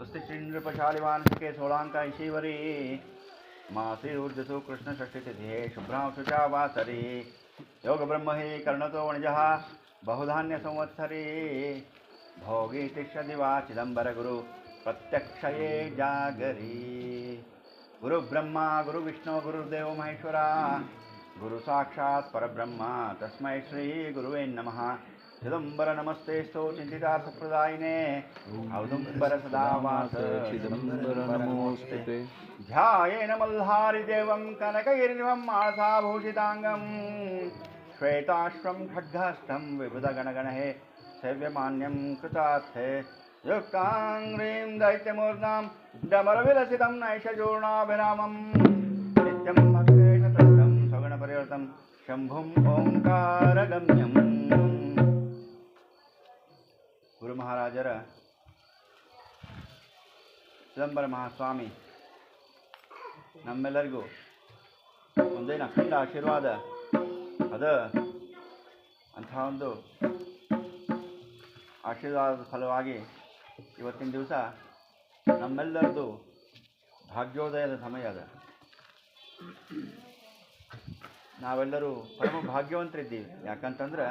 स्वस्ति श्रीन्द्रपशालिवानसिके सोलांका ईश्वरी मासी ऊर्जसु कृष्णषष्ठितिथे शुभ्रां शुचा वासरी योगब्रह्महि कर्णतो वणिजः बहुधान्य संवत्सरी भोगी तिष्ठदिवा चिदंबर गुरु प्रत्यक्षये जागरी गुरु ब्रह्मा गुरु विष्णु गुरुदेव महेश्वरा गुरु साक्षात् परब्रह्म तस्मै श्री गुरुवे नमः चिदंबर नमस्तेस्तु चिंतितार्थप्रदायिने औदुंबर सदावास चिदंबर नमोस्तुते ध्यायेन मल्हारिदेवं कनकैर्निभं मासाभूषितांगं श्वेताश्वं खड्गहस्तं विबुधगणगणहे सेव्यमान्यं कृतार्थे युक्तांग्रीं दैत्यमूर्धां डमरविलसितं नैषचूर्णाभिरामं नित्यं भक्तेश तस्तं सगुणपरिवर्तं शंभुं ओंकारगम्यं ಗುರು ಮಹಾರಾಜರ ಚಿದಂಬರ ಮಹಾಸ್ವಾಮಿ ನಮ್ಮೆಲ್ಲರಿಗೂ ಒಂದೇನು ಅಖಂಡ ಆಶೀರ್ವಾದ ಅದ ಅಂಥ ಒಂದು ಆಶೀರ್ವಾದದ ಫಲವಾಗಿ ಇವತ್ತಿನ ದಿವಸ ನಮ್ಮೆಲ್ಲರದು ಭಾಗ್ಯೋದಯದ ಸಮಯ ಅದ. ನಾವೆಲ್ಲರೂ ಪರಮ ಭಾಗ್ಯವಂತರಿದ್ದೀವಿ. ಯಾಕಂತಂದ್ರೆ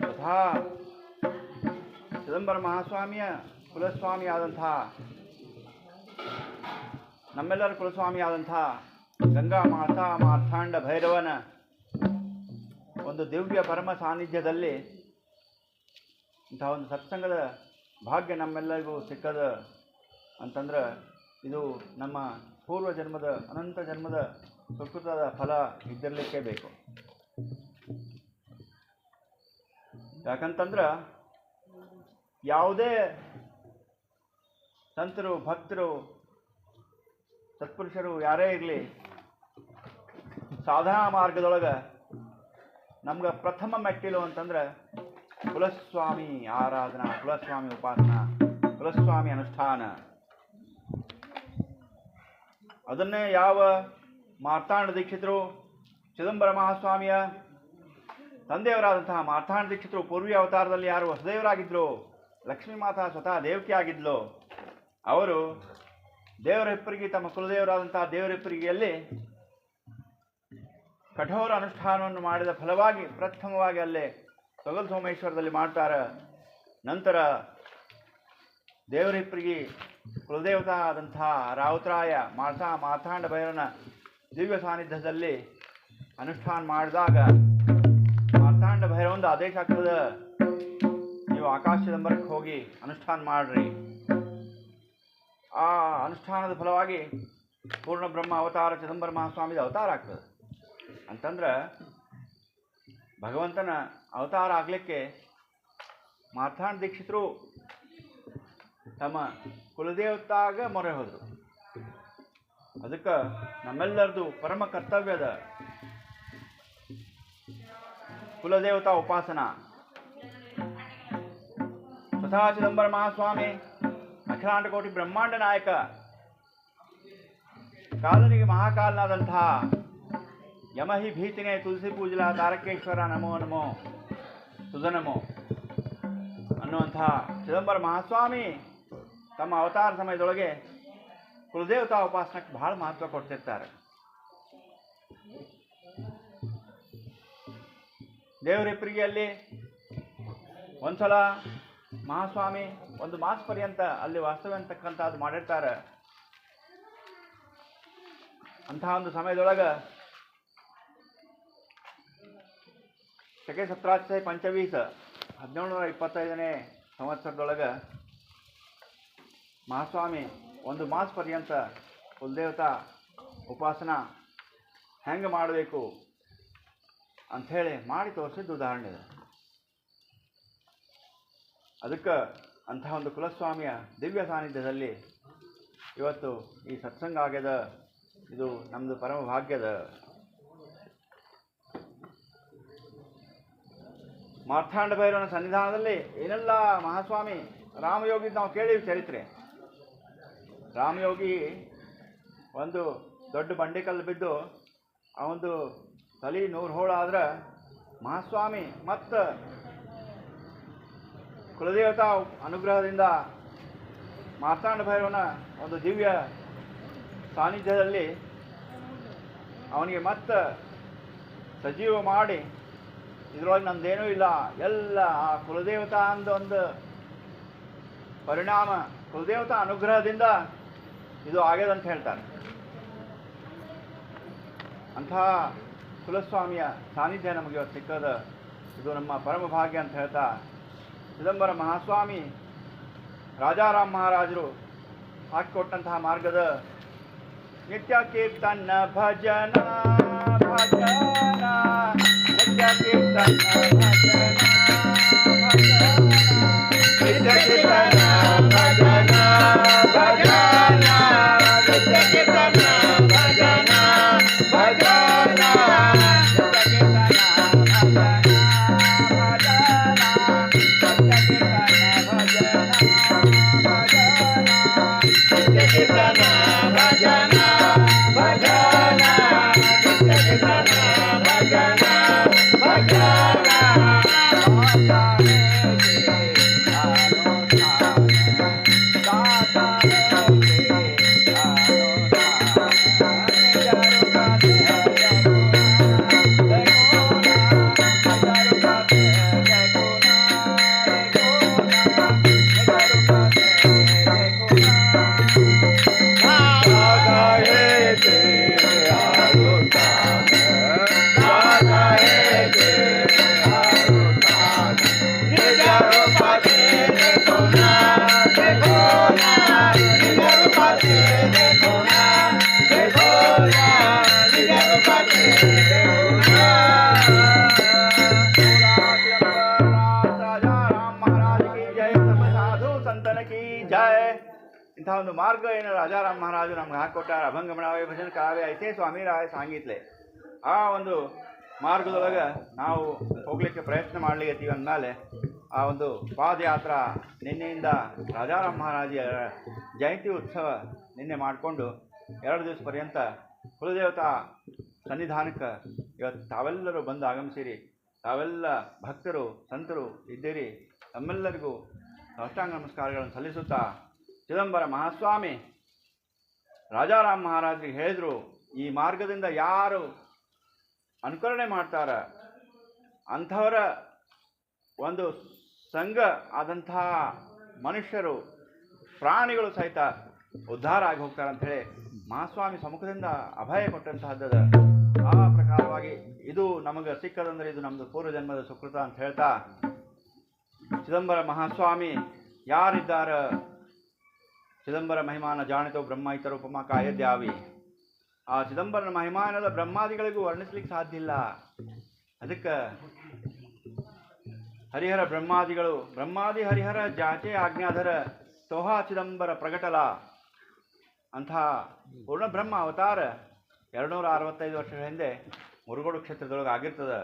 ತಥಾ ಚಿದಂಬರ ಮಹಾಸ್ವಾಮಿಯ ಕುಲಸ್ವಾಮಿ ಆದಂಥ ನಮ್ಮೆಲ್ಲರ ಕುಲಸ್ವಾಮಿ ಆದಂಥ ಗಂಗಾ ಮಾತಾ ಮಾರ್ಥಾಂಡ ಭೈರವನ ಒಂದು ದಿವ್ಯ ಪರಮ ಸಾನ್ನಿಧ್ಯದಲ್ಲಿ ಇಂಥ ಒಂದು ಸತ್ಸಂಗದ ಭಾಗ್ಯ ನಮ್ಮೆಲ್ಲರಿಗೂ ಸಿಕ್ಕದ ಅಂತಂದ್ರೆ ಇದು ನಮ್ಮ ಪೂರ್ವ ಜನ್ಮದ ಅನಂತ ಜನ್ಮದ ಸುಕೃತದ ಫಲ ಇದ್ದಿರಲಿಕ್ಕೆ ಬೇಕು. ಯಾಕಂತಂದ್ರೆ ಯಾವುದೇ ಸಂತರು ಭಕ್ತರು ಸತ್ಪುರುಷರು ಯಾರೇ ಇರಲಿ ಸಾಧನಾ ಮಾರ್ಗದೊಳಗೆ ನಮ್ಗೆ ಪ್ರಥಮ ಮೆಟ್ಟಿಲು ಅಂತಂದ್ರೆ ಕುಲಸ್ವಾಮಿ ಆರಾಧನಾ, ಕುಲಸ್ವಾಮಿ ಉಪಾಸನಾ, ಕುಲಸ್ವಾಮಿ ಅನುಷ್ಠಾನ. ಅದನ್ನೇ ಯಾವ ಮಾರ್ತಾಂಡ ದೀಕ್ಷಿತರು ಚಿದಂಬರ ಮಹಾಸ್ವಾಮಿಯ ತಂದೆಯವರಾದಂತಹ ಮಾರ್ತಾಂಡ ದೀಕ್ಷಿತರು ಪೂರ್ವಿ ಅವತಾರದಲ್ಲಿ ಯಾರು ವಸುದೇವರಾಗಿದ್ದರು, ಲಕ್ಷ್ಮೀ ಮಾತಾ ಸ್ವತಃ ದೇವಕಿ ಆಗಿದ್ಲು, ಅವರು ದೇವರ ಹೆಪ್ಪರಿಗೆ ತಮ್ಮ ಕುಲದೇವರಾದಂತಹ ದೇವರ ಹೆಪ್ಪರಿಗೆಯಲ್ಲಿ ಕಠೋರ ಅನುಷ್ಠಾನವನ್ನು ಮಾಡಿದ ಫಲವಾಗಿ ಪ್ರಥಮವಾಗಿ ಅಲ್ಲೇ ತೊಗಲು ಸೋಮೇಶ್ವರದಲ್ಲಿ ಮಾಡ್ತಾರೆ. ನಂತರ ದೇವರ ಹೆಪ್ಪರಿಗೆ ಕುಲದೇವತಾ ಆದಂತಹ ರಾವುತರಾಯ ಮಾರ್ಥಾಂಡ ಭೈರವನ ದಿವ್ಯ ಸಾನ್ನಿಧ್ಯದಲ್ಲಿ ಅನುಷ್ಠಾನ ಮಾಡಿದಾಗ ಮಾರ್ಥಾಂಡ ಭೈರವಂದು ಆದೇಶ ಆಗ್ತದೆ, ನೀವು ಆಕಾಶ ಚಿದಂಬರಕ್ಕೆ ಹೋಗಿ ಅನುಷ್ಠಾನ ಮಾಡ್ರಿ. ಆ ಅನುಷ್ಠಾನದ ಫಲವಾಗಿ ಪೂರ್ಣ ಬ್ರಹ್ಮ ಅವತಾರ ಚಿದಂಬರ ಮಹಾಸ್ವಾಮಿದ ಅವತಾರ ಆಗ್ತದೆ. ಅಂತಂದ್ರೆ ಭಗವಂತನ ಅವತಾರ ಆಗಲಿಕ್ಕೆ ಮಾರ್ಥಾಂಡ ದೀಕ್ಷಿತರು ತಮ್ಮ ಕುಲದೇವತಾಗ ಮೊರೆ ಹೋದರು. ಅದಕ್ಕೆ ನಮ್ಮೆಲ್ಲರದು ಪರಮ ಕರ್ತವ್ಯದ ಕುಲದೇವತಾ ಉಪಾಸನಾ. ಸ್ವತಃ ಚಿದಂಬರ ಮಹಾಸ್ವಾಮಿ ಅಖಿಲಾಂಡ ಕೋಟಿ ಬ್ರಹ್ಮಾಂಡ ನಾಯಕ, ಕಾಲನಿಗೆ ಮಹಾಕಾಲನಾದಂತಹ ಯಮಹಿ ಭೀತಿನೇ ತುಳಸಿ ಪೂಜಲ ತಾರಕೇಶ್ವರ ನಮೋ ನಮೋ ಸುಧನಮೋ ಅನ್ನುವಂತಹ ಚಿದಂಬರ ಮಹಾಸ್ವಾಮಿ ತಮ್ಮ ಅವತಾರ ಸಮಯದೊಳಗೆ ಕುಲದೇವತಾ ಉಪಾಸನಕ್ಕೆ ಬಹಳ ಮಹತ್ವ ಕೊಡ್ತಿರ್ತಾರೆ. ದೇವರ ಹೆಪ್ಪರಿಗೆಯಲ್ಲಿ ಒಂದ್ಸಲ ಮಹಾಸ್ವಾಮಿ ಒಂದು ಮಾಸ ಪರ್ಯಂತ ಅಲ್ಲಿ ವಾಸ್ತವ್ಯ ಅಂತಕ್ಕಂಥದ್ದು ಮಾಡಿರ್ತಾರೆ. ಅಂತಹ ಒಂದು ಸಮಯದೊಳಗೆ ಶಕೆ 1725 1725ನೇ ಸಂವತ್ಸರದೊಳಗೆ ಮಹಾಸ್ವಾಮಿ ಒಂದು ಮಾಸ ಪರ್ಯಂತ ಕುಲದೇವತಾ ಉಪಾಸನಾ ಹೆಂಗೆ ಮಾಡಬೇಕು ಅಂಥೇಳಿ ಮಾಡಿ ತೋರಿಸಿದ್ದು ಉದಾಹರಣೆ ಇದೆ. ಅದಕ್ಕೆ ಅಂತಹ ಒಂದು ಕುಲಸ್ವಾಮಿಯ ದಿವ್ಯ ಸಾನ್ನಿಧ್ಯದಲ್ಲಿ ಇವತ್ತು ಈ ಸತ್ಸಂಗ ಆಗ್ಯದ. ಇದು ನಮ್ಮದು ಪರಮ ಭಾಗ್ಯದ. ಮಾರ್ಥಾಂಡ ಭೈರವನ ಸನ್ನಿಧಾನದಲ್ಲಿ ಏನೆಲ್ಲ ಮಹಾಸ್ವಾಮಿ ರಾಮಯೋಗಿ ನಾವು ಕೇಳೀವಿ ಚರಿತ್ರೆ. ರಾಮಯೋಗಿ ಒಂದು ದೊಡ್ಡ ಬಂಡೆಕಲ್ಲು ಬಿದ್ದು ಅವನದು ತಲೆ 100 ಹೋಳು ಆದ್ರೆ ಮಹಾಸ್ವಾಮಿ ಮತ್ತು ಕುಲದೇವತಾ ಅನುಗ್ರಹದಿಂದ ಮಾರ್ತಾಂಡ ಭೈರವನ ಒಂದು ದಿವ್ಯ ಸಾನ್ನಿಧ್ಯದಲ್ಲಿ ಅವನಿಗೆ ಮತ್ತೆ ಸಜೀವ ಮಾಡಿ ಇದರೊಳಗೆ ನಂದೇನೂ ಇಲ್ಲ ಎಲ್ಲ ಆ ಕುಲದೇವತಾ ಅಂದ ಒಂದು ಪರಿಣಾಮ ಕುಲದೇವತಾ ಅನುಗ್ರಹದಿಂದ ಇದು ಆಗ್ಯದಂತ ಹೇಳ್ತಾರೆ. ಅಂಥ ಕುಲಸ್ವಾಮಿಯ ಸಾನ್ನಿಧ್ಯ ನಮಗೆ ಇವತ್ತು ಸಿಕ್ಕದ ಇದು ನಮ್ಮ ಪರಮ ಭಾಗ್ಯ ಅಂತ ಹೇಳ್ತಾ ಚಿದಂಬರ ಮಹಾಸ್ವಾಮಿ ರಾಜಾರಾಮ್ ಮಹಾರಾಜರು ಹಾಕಿಕೊಟ್ಟಂತಹ ಮಾರ್ಗದ ನಿತ್ಯ ಕೀರ್ತನ ಭಜನ ಭಜನ ನಿತ್ಯ ಕೀರ್ತನ ಭಜನ ನಿತ್ಯ ಕೀರ್ತನ ಭಜನ ಭಜನ ನಿತ್ಯ ಕೀರ್ತನ ಭಜನ ಭಜನ ಇಂಥ ಒಂದು ಮಾರ್ಗ ಏನು ರಾಜಾರಾಮ್ ಮಹಾರಾಜರು ನಮ್ಗೆ ಹಾಕಿಕೊಟ್ಟಾರ. ಅಭಂಗ ಮಾಡಾವೆ, ಭಜನ ಕಾವೆ ಐತೆ ಸ್ವಾಮಿ ರಾಯ ಸಾಂಗಿತ್ಲೆ. ಆ ಒಂದು ಮಾರ್ಗದೊಳಗೆ ನಾವು ಹೋಗ್ಲಿಕ್ಕೆ ಪ್ರಯತ್ನ ಮಾಡ್ಲಿಕ್ಕೀವಿ ಅಂದಮೇಲೆ ಆ ಒಂದು ಪಾದಯಾತ್ರ ನಿನ್ನೆಯಿಂದ ರಾಜಾರಾಮ್ ಮಹಾರಾಜರ ಜಯಂತಿ ಉತ್ಸವ ನಿನ್ನೆ ಮಾಡಿಕೊಂಡು 2 ದಿವಸ ಪರ್ಯಂತ ಕುಲದೇವತಾ ಸನ್ನಿಧಾನಕ್ಕೆ ಇವತ್ತು ತಾವೆಲ್ಲರೂ ಬಂದು ಆಗಮಿಸಿರಿ. ತಾವೆಲ್ಲ ಭಕ್ತರು ಸಂತರು ಇದ್ದೀರಿ. ತಮ್ಮೆಲ್ಲರಿಗೂ ಸಾಷ್ಟಾಂಗ ನಮಸ್ಕಾರಗಳನ್ನು ಸಲ್ಲಿಸುತ್ತಾ ಚಿದಂಬರ ಮಹಾಸ್ವಾಮಿ ರಾಜಾರಾಮ್ ಮಹಾರಾಜರಿಗೆ ಹೇಳಿದರು, ಈ ಮಾರ್ಗದಿಂದ ಯಾರು ಅನುಕರಣೆ ಮಾಡ್ತಾರ ಅಂಥವರ ಒಂದು ಸಂಘ ಆದಂತಹ ಮನುಷ್ಯರು ಪ್ರಾಣಿಗಳು ಸಹಿತ ಉದ್ಧಾರ ಆಗಿ ಹೋಗ್ತಾರೆ ಅಂಥೇಳಿ ಮಹಾಸ್ವಾಮಿ ಸಮ್ಮುಖದಿಂದ ಅಭಯ ಕೊಟ್ಟಂತಹದ್ದದ. ಆ ಪ್ರಕಾರವಾಗಿ ಇದು ನಮಗೆ ಸಿಕ್ಕದಂದರೆ ಇದು ನಮ್ಮದು ಪೂರ್ವಜನ್ಮದ ಸುಕೃತ ಅಂತ ಹೇಳ್ತಾ ಚಿದಂಬರ ಮಹಾಸ್ವಾಮಿ ಯಾರಿದ್ದಾರ ಚಿದಂಬರ ಮಹಿಮಾನ ಜಾಣಿತೋ ಬ್ರಹ್ಮ ಇತರೋಪಮ ಕಾಯದ್ಯಾವಿ. ಆ ಚಿದಂಬರನ ಮಹಿಮಾನದ ಬ್ರಹ್ಮಾದಿಗಳಿಗೂ ವರ್ಣಿಸ್ಲಿಕ್ಕೆ ಸಾಧ್ಯ ಇಲ್ಲ. ಅದಕ್ಕೆ ಹರಿಹರ ಬ್ರಹ್ಮಾದಿಗಳು ಬ್ರಹ್ಮಾದಿ ಹರಿಹರ ಜಾಚೆ ಆಜ್ಞಾಧರ ಸೋಹಾ ಚಿದಂಬರ ಪ್ರಗಟಲ ಅಂಥ ಪೂರ್ಣ ಬ್ರಹ್ಮ ಅವತಾರ 265 ವರ್ಷಗಳ ಹಿಂದೆ ಮುರುಗೋಡು ಕ್ಷೇತ್ರದೊಳಗೆ ಆಗಿರ್ತದೆ.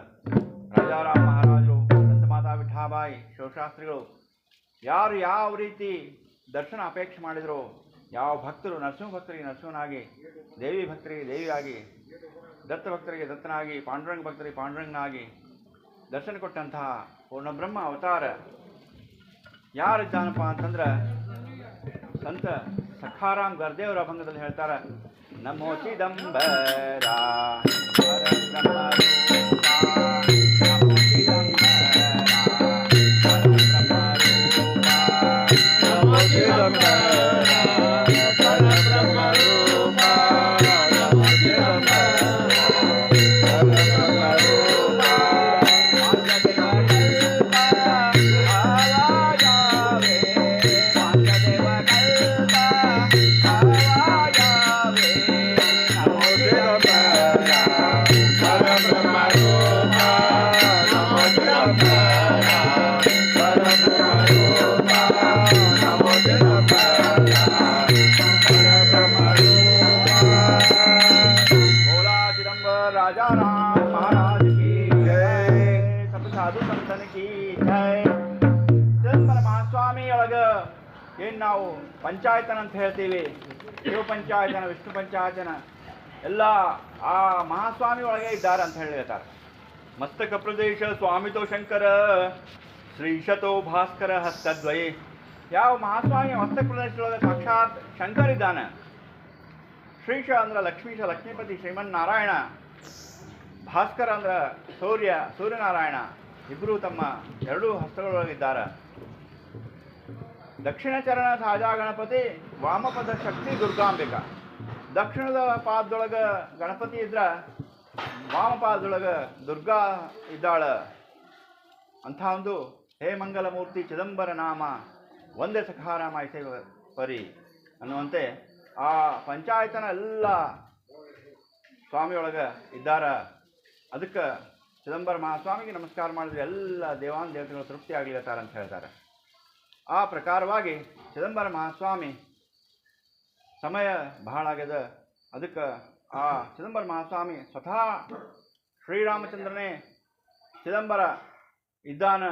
ರಾಜಾರಾಮ್ ಮಹಾರಾಜರು, ಸಂತ ಮಾತಾ ವಿಠಾಬಾಯಿ, ಶಿವಶಾಸ್ತ್ರಿಗಳು ಯಾರು ಯಾವ ರೀತಿ ದರ್ಶನ ಅಪೇಕ್ಷೆ ಮಾಡಿದರು, ಯಾವ ಭಕ್ತರು ನರಸಿಂಹ ಭಕ್ತರಿಗೆ ನರಸಿಂಹನಾಗಿ, ದೇವಿ ಭಕ್ತರಿಗೆ ದೇವಿಯಾಗಿ, ದತ್ತ ಭಕ್ತರಿಗೆ ದತ್ತನಾಗಿ, ಪಾಂಡುರಂಗ ಭಕ್ತರಿಗೆ ಪಾಂಡುರಂಗನಾಗಿ ದರ್ಶನ ಕೊಟ್ಟಂತಹ ಪೂರ್ಣಬ್ರಹ್ಮ ಅವತಾರ ಯಾರಿದ್ದಾನಪ್ಪ ಅಂತಂದ್ರೆ ಸಂತ ಸಖಾರಾಮ್ ಗರ್ದೇವರ ಅಭಂಗದಲ್ಲಿ ಹೇಳ್ತಾರೆ, ನಮೋ ಚಿದಂಬರ ಏನು ನಾವು ಪಂಚಾಯತನ ಅಂತ ಹೇಳ್ತೀವಿ, ಶಿವ ಪಂಚಾಯತನ, ವಿಷ್ಣು ಪಂಚಾಯತನ ಎಲ್ಲ ಆ ಮಹಾಸ್ವಾಮಿ ಒಳಗೆ ಇದ್ದಾರೆ ಅಂತ ಹೇಳ್ತಾರೆ. ಮಸ್ತಕ ಪ್ರದೇಶ ಸ್ವಾಮಿತೋ ಶಂಕರ ಶ್ರೀಶತೋ ಭಾಸ್ಕರ ಹಸ್ತದ್ವಯೇ. ಯಾವ ಮಹಾಸ್ವಾಮಿಯ ಹಸ್ತಪ್ರದೇಶದೊಳಗೆ ಸಾಕ್ಷಾತ್ ಶಂಕರ್ ಇದ್ದಾನೆ. ಶ್ರೀಶ ಅಂದ್ರೆ ಲಕ್ಷ್ಮೀಶ, ಲಕ್ಷ್ಮೀಪತಿ ಶ್ರೀಮನ್ನಾರಾಯಣ. ಭಾಸ್ಕರ ಅಂದ್ರೆ ಸೂರ್ಯನಾರಾಯಣ. ಇಬ್ಬರು ತಮ್ಮ ಎರಡೂ ಹಸ್ತಗಳೊಳಗಿದ್ದಾರೆ. ದಕ್ಷಿಣ ಚರಣ ಸಾಜಾ ಗಣಪತಿ, ವಾಮಪದ ಶಕ್ತಿ ದುರ್ಗಾಂಬಿಕಾ. ದಕ್ಷಿಣದ ಪಾದದೊಳಗೆ ಗಣಪತಿ ಇದ್ರ ವಾಮಪಾದದೊಳಗೆ ದುರ್ಗಾ ಇದ್ದಾಳ. ಅಂಥ ಒಂದು ಹೇ ಮಂಗಲಮೂರ್ತಿ ಚಿದಂಬರ ನಾಮ ಒಂದೇ ಸಖಾರಾಮ ಐಸೆ ಪರಿ ಅನ್ನುವಂತೆ ಆ ಪಂಚಾಯತನ ಎಲ್ಲ ಸ್ವಾಮಿಯೊಳಗೆ ಇದ್ದಾರ. ಅದಕ್ಕೆ ಚಿದಂಬರ ಮಹಾಸ್ವಾಮಿಗೆ ನಮಸ್ಕಾರ ಮಾಡಿದ್ರೆ ಎಲ್ಲ ದೇವಾನ್ ದೇವತೆಗಳು ತೃಪ್ತಿ ಆಗ್ಲಿತ್ತಾರ ಅಂತ ಹೇಳ್ತಾರೆ. ಆ ಪ್ರಕಾರವಾಗಿ ಚಿದಂಬರ ಮಹಾಸ್ವಾಮಿ ಸಮಯ ಬಹಳ ಆಗ್ಯದ. ಅದಕ್ಕೆ ಆ ಚಿದಂಬರ ಮಹಾಸ್ವಾಮಿ ಸ್ವತಃ ಶ್ರೀರಾಮಚಂದ್ರನೇ ಚಿದಂಬರ ಇದ್ದಾನ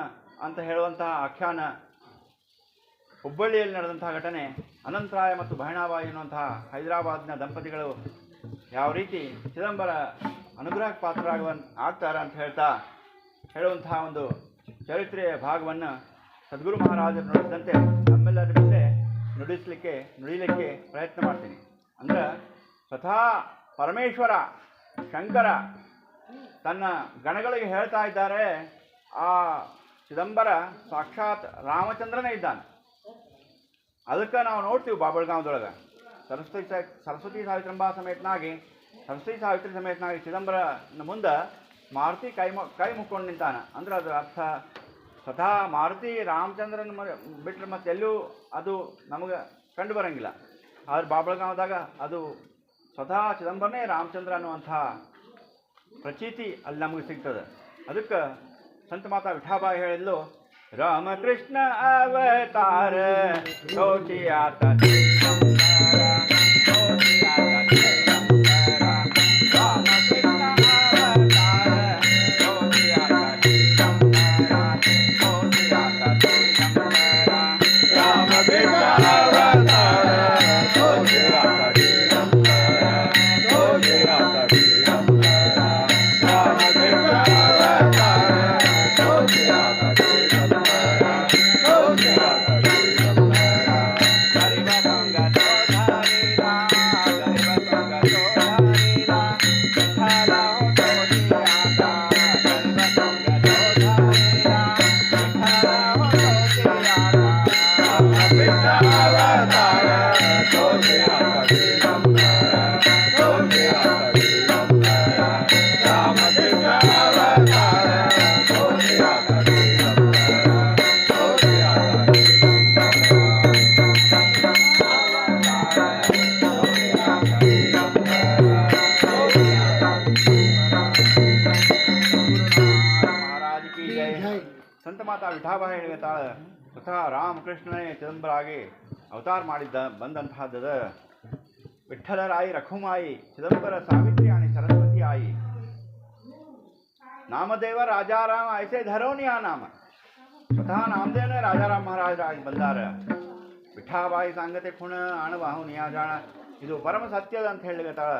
ಅಂತ ಹೇಳುವಂತಹ ಆಖ್ಯಾನ. ಹುಬ್ಬಳ್ಳಿಯಲ್ಲಿ ನಡೆದಂತಹ ಘಟನೆ, ಅನಂತರಾಯ ಮತ್ತು ಬಹಣಾಬಾಯಿ ಎನ್ನುವಂತಹ ಹೈದರಾಬಾದ್ನ ದಂಪತಿಗಳು ಯಾವ ರೀತಿ ಚಿದಂಬರ ಅನುಗ್ರಹಕ್ಕೆ ಆಗ್ತಾರೆ ಅಂತ ಹೇಳುವಂತಹ ಒಂದು ಚರಿತ್ರೆಯ ಭಾಗವನ್ನು ಸದ್ಗುರು ಮಹಾರಾಜರು ನುಡಿಸಿದಂತೆ ನಮ್ಮೆಲ್ಲರ ಮುಂದೆ ನುಡಿಲಿಕ್ಕೆ ಪ್ರಯತ್ನ ಮಾಡ್ತೀನಿ. ಅಂದ್ರೆ ಸ್ವತಃ ಪರಮೇಶ್ವರ ಶಂಕರ ತನ್ನ ಗಣಗಳಿಗೆ ಹೇಳ್ತಾ ಇದ್ದಾರೆ, ಆ ಚಿದಂಬರ ಸಾಕ್ಷಾತ್ ರಾಮಚಂದ್ರನೇ ಇದ್ದಾನೆ. ಅದಕ್ಕೆ ನಾವು ನೋಡ್ತೀವಿ ಬಾಬಳಗಾಂವದೊಳಗೆ ಸರಸ್ವತಿ ಸಾವಿತ್ರಂಬಾ ಸಮೇತನಾಗಿ ಚಿದಂಬರನ ಮುಂದೆ ಮಾರುತಿ ಕೈ ಮುಕ್ಕೊಂಡು ನಿಂತಾನ. ಅಂದ್ರೆ ಅದರ ಅರ್ಥ ಸ್ವತಃ ಮಾರುತಿ ರಾಮಚಂದ್ರನ ಬಿಟ್ಟರೆ ಮತ್ತೆಲ್ಲೂ ಅದು ನಮಗೆ ಕಂಡು ಬರೋಂಗಿಲ್ಲ. ಆದ್ರೆ ಬಾಬಳಗಾಂವದಾಗ ಅದು ಸ್ವತಃ ಚಿದಂಬರನೇ ರಾಮಚಂದ್ರ ಅನ್ನುವಂಥ ಪ್ರಚೀತಿ ಅಲ್ಲಿ ನಮಗೆ ಸಿಗ್ತದೆ. ಅದಕ್ಕೆ ಸಂತ ಮಾತಾ ವಿಠಾಬಾಯಿ ಹೇಳಿದ್ಲು, ರಾಮಕೃಷ್ಣ ಅವತಾರ ಸೋಚಿಯಾತ ವಿಠಾಬಾಯಿ ಹೇಳ್ತಾಳೆ, ಸ್ವತಃ ರಾಮಕೃಷ್ಣನೇ ಚಿದಂಬರಾಗಿ ಅವತಾರ ಬಂದಂತಹದ್ದು. ವಿಠ್ಠಲರಾಯಿ ರಘುಮಾಯಿ, ಚಿದಂಬರ ಸಾವಿತ್ರಿ आणि ಸರಸ್ವತಿ ಆಯಿ. ನಾಮದೇವ ರಾಜಾರಾಮ ಐಸೆ ಧರೋನಿ ಆ ನಾಮ. ಸ್ವತಃ ನಾಮದೇವನೇ ರಾಜಾರಾಮ್ ಮಹಾರಾಜರಾಗಿ ಬಂದಾರ. ವಿಠಾಬಾಯಿ ಸಾಂಗತೆ ಖುಣ ಅಣವಾಹು ನಿಯಾ ಜಾಣ. ಇದು ಪರಮ ಸತ್ಯದ ಅಂತ ಹೇಳಿಗತ್ತಾಳ.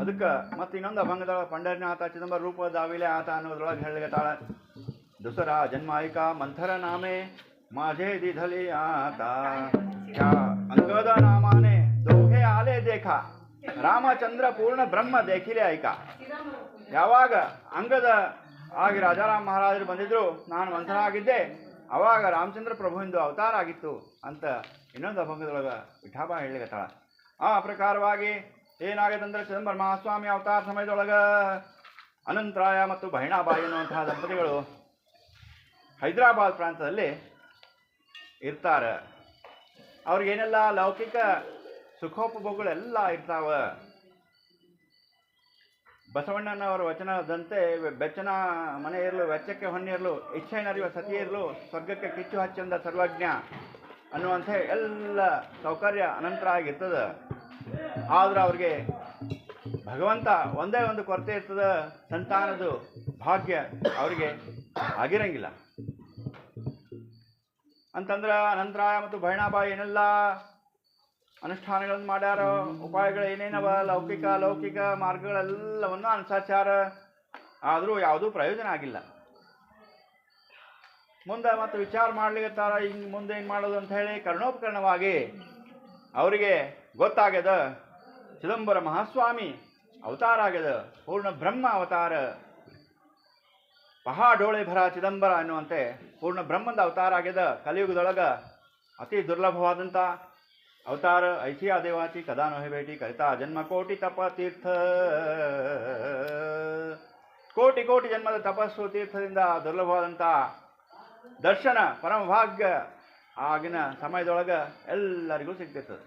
ಅದಕ್ಕೆ ಮತ್ತೆ ಇನ್ನೊಂದು ಅಭಂಗದೊಳಗೆ ಪಂಡರಿನಾಥ ಚಿದಂಬರ ರೂಪ ದಾವಿಲೆ ಆತ ಅನ್ನೋದ್ರೊಳಗೆ ಹೇಳಿಗತ್ತಾಳ, दुसरा जन्मायिका मंथर नामे माझे दिधली आता. क्या अंगद नामाने दोघे आले देखा, ರಾಮಚಂದ್ರ ಪೂರ್ಣ ಬ್ರಹ್ಮ ದೇಖಿಲೆ ಐಕ. ಯಾವಾಗ ಅಂಗದ ಆಗಿ ರಾಜಾರಾಮ್ ಮಹಾರಾಜರು ಬಂದಿದ್ರು, ನಾನು ಮಂಥರ ಆಗಿದ್ದೆ, ಅವಾಗ ರಾಮಚಂದ್ರ ಪ್ರಭುವಿಂದು ಅವತಾರ ಆಗಿತ್ತು ಅಂತ ಇನ್ನೊಂದು ಅಭಂಗದೊಳಗೆ ವಿಠಾಬಾಯಿ ಹೇಳಿಗತ್ತಾಳ. ಆ ಪ್ರಕಾರವಾಗಿ ಏನಾಗದಂದ್ರೆ ಚಿದಂಬರ ಮಹಾಸ್ವಾಮಿ ಅವತಾರ ಸಮಯದೊಳಗೆ ಅನಂತರಾಯ ಮತ್ತು ಬಹಿಣಾಬಾಯಿ ಅನ್ನುವಂತಹ ದಂಪತಿಗಳು ಹೈದರಾಬಾದ್ ಪ್ರಾಂತದಲ್ಲಿ ಇರ್ತಾರೆ. ಅವ್ರಿಗೇನೆಲ್ಲ ಲೌಕಿಕ ಸುಖೋಪಭೋಗಗಳೆಲ್ಲ ಇರ್ತಾವ. ಬಸವಣ್ಣನವರ ವಚನದಂತೆ ಬೆಚ್ಚನ ಮನೆ ಇರಲು, ವೆಚ್ಚಕ್ಕೆ ಹೊನ್ನೆ ಇರಲು, ಇಚ್ಛೆನರಿವ ಸತಿ ಇರಲು, ಸ್ವರ್ಗಕ್ಕೆ ಕಿಚ್ಚು ಹಚ್ಚಂದ ಸರ್ವಜ್ಞ ಅನ್ನುವಂಥ ಎಲ್ಲ ಸೌಕರ್ಯ ಅನಂತರ ಆಗಿರ್ತದೆ. ಆದ್ರೆ ಅವ್ರಿಗೆ ಭಗವಂತ ಒಂದೇ ಒಂದು ಕೊರತೆ ಇರ್ತದೆ, ಸಂತಾನದ ಭಾಗ್ಯ ಅವರಿಗೆ ಆಗಿರಂಗಿಲ್ಲ. ಅಂತಂದ್ರೆ ಅನಂತರಾಯ ಮತ್ತು ಬಹಿಣಾಬಾಯಿ ಏನೆಲ್ಲ ಅನುಷ್ಠಾನಗಳನ್ನು ಮಾಡ್ಯಾರ, ಉಪಾಯಗಳು ಏನೇನವ, ಲೌಕಿಕ ಮಾರ್ಗಗಳೆಲ್ಲವನ್ನು ಅನುಸಾಚಾರ, ಆದರೂ ಯಾವುದೂ ಪ್ರಯೋಜನ ಆಗಿಲ್ಲ. ಮುಂದೆ ಮತ್ತು ವಿಚಾರ ಮಾಡ್ಲಿಕತ್ತಾರ, ಹಿಂಗೆ ಮುಂದೆ ಏನು ಮಾಡೋದು ಅಂತ ಹೇಳಿ ಕರ್ಣೋಪಕರಣವಾಗಿ ಅವರಿಗೆ ಗೊತ್ತಾಗ್ಯದ ಚಿದಂಬರ ಮಹಾಸ್ವಾಮಿ ಅವತಾರ ಆಗ್ಯದ, ಪೂರ್ಣ ಬ್ರಹ್ಮ ಅವತಾರ, ಪಹಾಡೋಳೆ ಭರ ಚಿದಂಬರ ಅನ್ನುವಂತೆ ಪೂರ್ಣ ಬ್ರಹ್ಮದ ಅವತಾರ ಆಗ್ಯದ. ಕಲಿಯುಗದೊಳಗೆ ಅತಿ ದುರ್ಲಭವಾದಂಥ ಅವತಾರ. ಐಸಿಯಾ ದೇವಾತಿ ಕದಾ ನೋಹೆ ಭೇಟಿ ಕರಿತಾ ಜನ್ಮ ಕೋಟಿ ತಪ ತೀರ್ಥ, ಕೋಟಿ ಕೋಟಿ ಜನ್ಮದ ತಪಸ್ಸು ತೀರ್ಥದಿಂದ ದುರ್ಲಭವಾದಂಥ ದರ್ಶನ ಪರಮ ಭಾಗ್ಯ ಆಗಿನ ಸಮಯದೊಳಗೆ ಎಲ್ಲರಿಗೂ ಸಿಗ್ತಿರ್ತದೆ.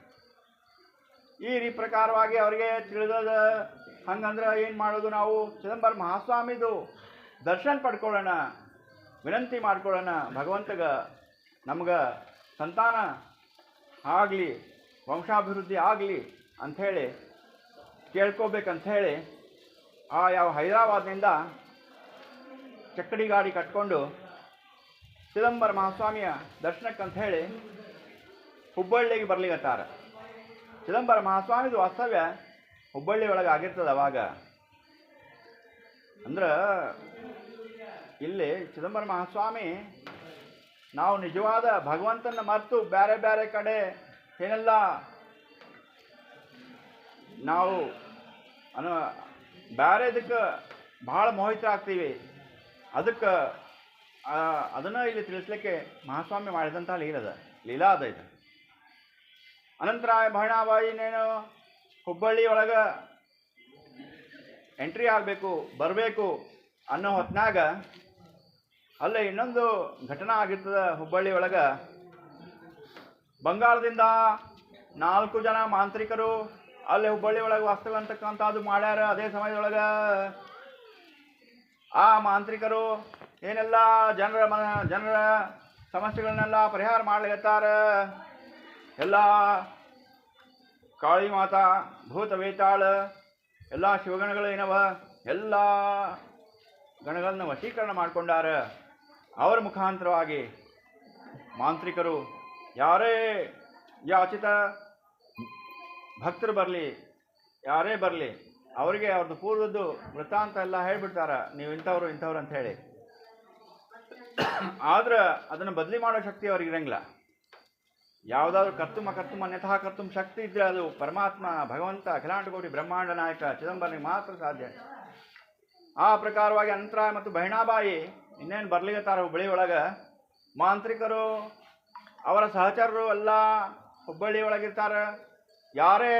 ಈ ಪ್ರಕಾರವಾಗಿ ಅವರಿಗೆ ತಿಳಿದ ಹಂಗಂದ್ರೆ ಏನು ಮಾಡೋದು, ನಾವು ಚಿದಂಬರ ಮಹಾಸ್ವಾಮಿದು ದರ್ಶನ ಪಡ್ಕೊಳ್ಳೋಣ, ವಿನಂತಿ ಮಾಡ್ಕೊಳ್ಳೋಣ, ಭಗವಂತಗ ನಮ್ಗೆ ಸಂತಾನ ಆಗಲಿ, ವಂಶಾಭಿವೃದ್ಧಿ ಆಗಲಿ ಅಂಥೇಳಿ ಕೇಳ್ಕೋಬೇಕಂಥೇಳಿ ಯಾವ ಹೈದರಾಬಾದ್ನಿಂದ ಚಕ್ಕಡಿ ಗಾಡಿ ಕಟ್ಕೊಂಡು ಚಿದಂಬರ ಮಹಾಸ್ವಾಮಿಯ ದರ್ಶನಕ್ಕಂತ ಹೇಳಿ ಹುಬ್ಬಳ್ಳಿಗೆ ಬರ್ಲಿಕತ್ತಾರ. ಚಿದಂಬರ ಮಹಾಸ್ವಾಮಿದು ವಾಸ್ತವ್ಯ ಹುಬ್ಬಳ್ಳಿ ಒಳಗೆ ಆಗಿರ್ತದೆ. ಅವಾಗ ಅಂದ್ರೆ ಇಲ್ಲಿ ಚಿದಂಬರ ಮಹಾಸ್ವಾಮಿ ನಾವು ನಿಜವಾದ ಭಗವಂತನ ಮರೆತು ಬೇರೆ ಬೇರೆ ಕಡೆ ಏನೆಲ್ಲ ನಾವು ಬೇರೆದಕ್ಕೆ ಭಾಳ ಮೋಹಿತರಾಗ್ತೀವಿ, ಅದಕ್ಕೆ ಅದನ್ನು ಇಲ್ಲಿ ತಿಳಿಸ್ಲಿಕ್ಕೆ ಮಹಾಸ್ವಾಮಿ ಮಾಡಿದಂಥ ಲೀಲಾ ಅದ ಇದು. ಅನಂತರಾಯ ಬಹಣಾಬಾಯಿನೇನು ಹುಬ್ಬಳ್ಳಿ ಒಳಗೆ ಎಂಟ್ರಿ ಆಗಬೇಕು, ಬರಬೇಕು ಅನ್ನೋ ಹೊತ್ನಾಗ ಅಲ್ಲೇ ಇನ್ನೊಂದು ಘಟನಾ ಆಗಿರ್ತದೆ. ಹುಬ್ಬಳ್ಳಿ ಒಳಗೆ ಬಂಗಾಳದಿಂದ 4 ಜನ ಮಾಂತ್ರಿಕರು ಅಲ್ಲಿ ಹುಬ್ಬಳ್ಳಿ ಒಳಗೆ ವಾಸ್ತವ ಅಂತಕ್ಕಂಥದ್ದು ಮಾಡ್ಯಾರ. ಅದೇ ಸಮಯದೊಳಗೆ ಆ ಮಾಂತ್ರಿಕರು ಏನೆಲ್ಲ ಜನರ ಸಮಸ್ಯೆಗಳನ್ನೆಲ್ಲ ಪರಿಹಾರ ಮಾಡ್ಲಿಕತ್ತಾರ. ಎಲ್ಲ ಕಾಳಿ ಮಾತಾ, ಭೂತ ವೇತಾಳ, ಎಲ್ಲ ಶಿವಗಣಗಳು ಏನವ ಎಲ್ಲ ಗಣಗಳನ್ನು ವಶೀಕರಣ ಮಾಡಿಕೊಂಡಾರ. ಅವರ ಮುಖಾಂತರವಾಗಿ ಮಾಂತ್ರಿಕರು ಯಾರೇ ಯಾಚಿತ ಭಕ್ತರು ಬರಲಿ, ಯಾರೇ ಬರಲಿ, ಅವರಿಗೆ ಅವ್ರದ್ದು ಪೂರ್ವದ್ದು ವೃತ್ತಾಂತ ಎಲ್ಲ ಹೇಳ್ಬಿಡ್ತಾರ, ನೀವು ಇಂಥವ್ರು ಅಂತ ಹೇಳಿ. ಆದ್ರೆ ಅದನ್ನು ಬದಲಿ ಮಾಡೋ ಶಕ್ತಿ ಅವ್ರಿಗೆ ಇರಂಗಿಲ್ಲ. ಯಾವುದಾದ್ರೂ ಕರ್ತುಮ ಅನ್ಯಥಾ ಕರ್ತುಂ ಶಕ್ತಿ ಇದ್ರೆ ಅದು ಪರಮಾತ್ಮ ಭಗವಂತ ಅಖಿಲಾಂಡಕೋಟಿ ಬ್ರಹ್ಮಾಂಡ ನಾಯಕ ಚಿದಂಬರನಿಗೆ ಮಾತ್ರ ಸಾಧ್ಯ. ಆ ಪ್ರಕಾರವಾಗಿ ಅನಂತರಾಯ ಮತ್ತು ಬಹಿಣಾಬಾಯಿ ಇನ್ನೇನು ಬರ್ಲಿಕತ್ತಾರ ಹುಬ್ಬಳ್ಳಿ ಒಳಗೆ. ಮಾಂತ್ರಿಕರು ಅವರ ಸಹಚರರು ಎಲ್ಲ ಹುಬ್ಬಳ್ಳಿ ಒಳಗಿರ್ತಾರೆ. ಯಾರೇ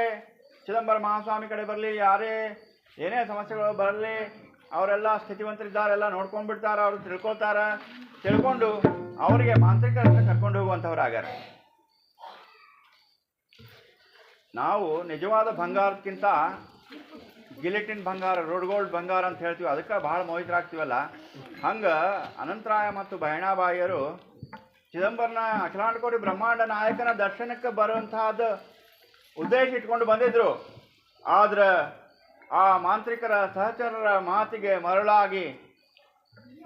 ಚಿದಂಬರ ಮಹಾಸ್ವಾಮಿ ಕಡೆ ಬರಲಿ, ಯಾರೇ ಏನೇ ಸಮಸ್ಯೆಗಳು ಬರಲಿ, ಅವರೆಲ್ಲ ಸ್ಥಿತಿವಂತರಿದ್ದಾರೆ, ಎಲ್ಲ ನೋಡ್ಕೊಂಡು ಬಿಡ್ತಾರೆ, ಅವರು ತಿಳ್ಕೊಂಡು ಅವರಿಗೆ ಮಾಂತ್ರಿಕರನ್ನ ಕರ್ಕೊಂಡು ಹೋಗುವಂಥವ್ರಾಗ್ಯಾರ. ನಾವು ನಿಜವಾದ ಬಂಗಾರಕ್ಕಿಂತ ಗಿಲಿಟಿನ್ ಬಂಗಾರ, ರೋಡ್ ಗೋಲ್ಡ್ ಬಂಗಾರ ಅಂತ ಹೇಳ್ತೀವಿ, ಅದಕ್ಕೆ ಭಾಳ ಮೋಹಿತರಾಗ್ತೀವಲ್ಲ. ಹಂಗೆ ಅನಂತರಾಯ ಮತ್ತು ಬಹಿಣಾಬಾಯಿಯರು ಚಿದಂಬರನ ಅಖಿಲಾಂಡಕೋಟಿ ಬ್ರಹ್ಮಾಂಡ ನಾಯಕನ ದರ್ಶನಕ್ಕೆ ಬರುವಂತಹದ್ದು ಉದ್ದೇಶ ಇಟ್ಕೊಂಡು ಬಂದಿದ್ರು. ಆದ್ರೆ ಆ ಮಾಂತ್ರಿಕರ ಸಹಚರರ ಮಾತಿಗೆ ಮರಳಾಗಿ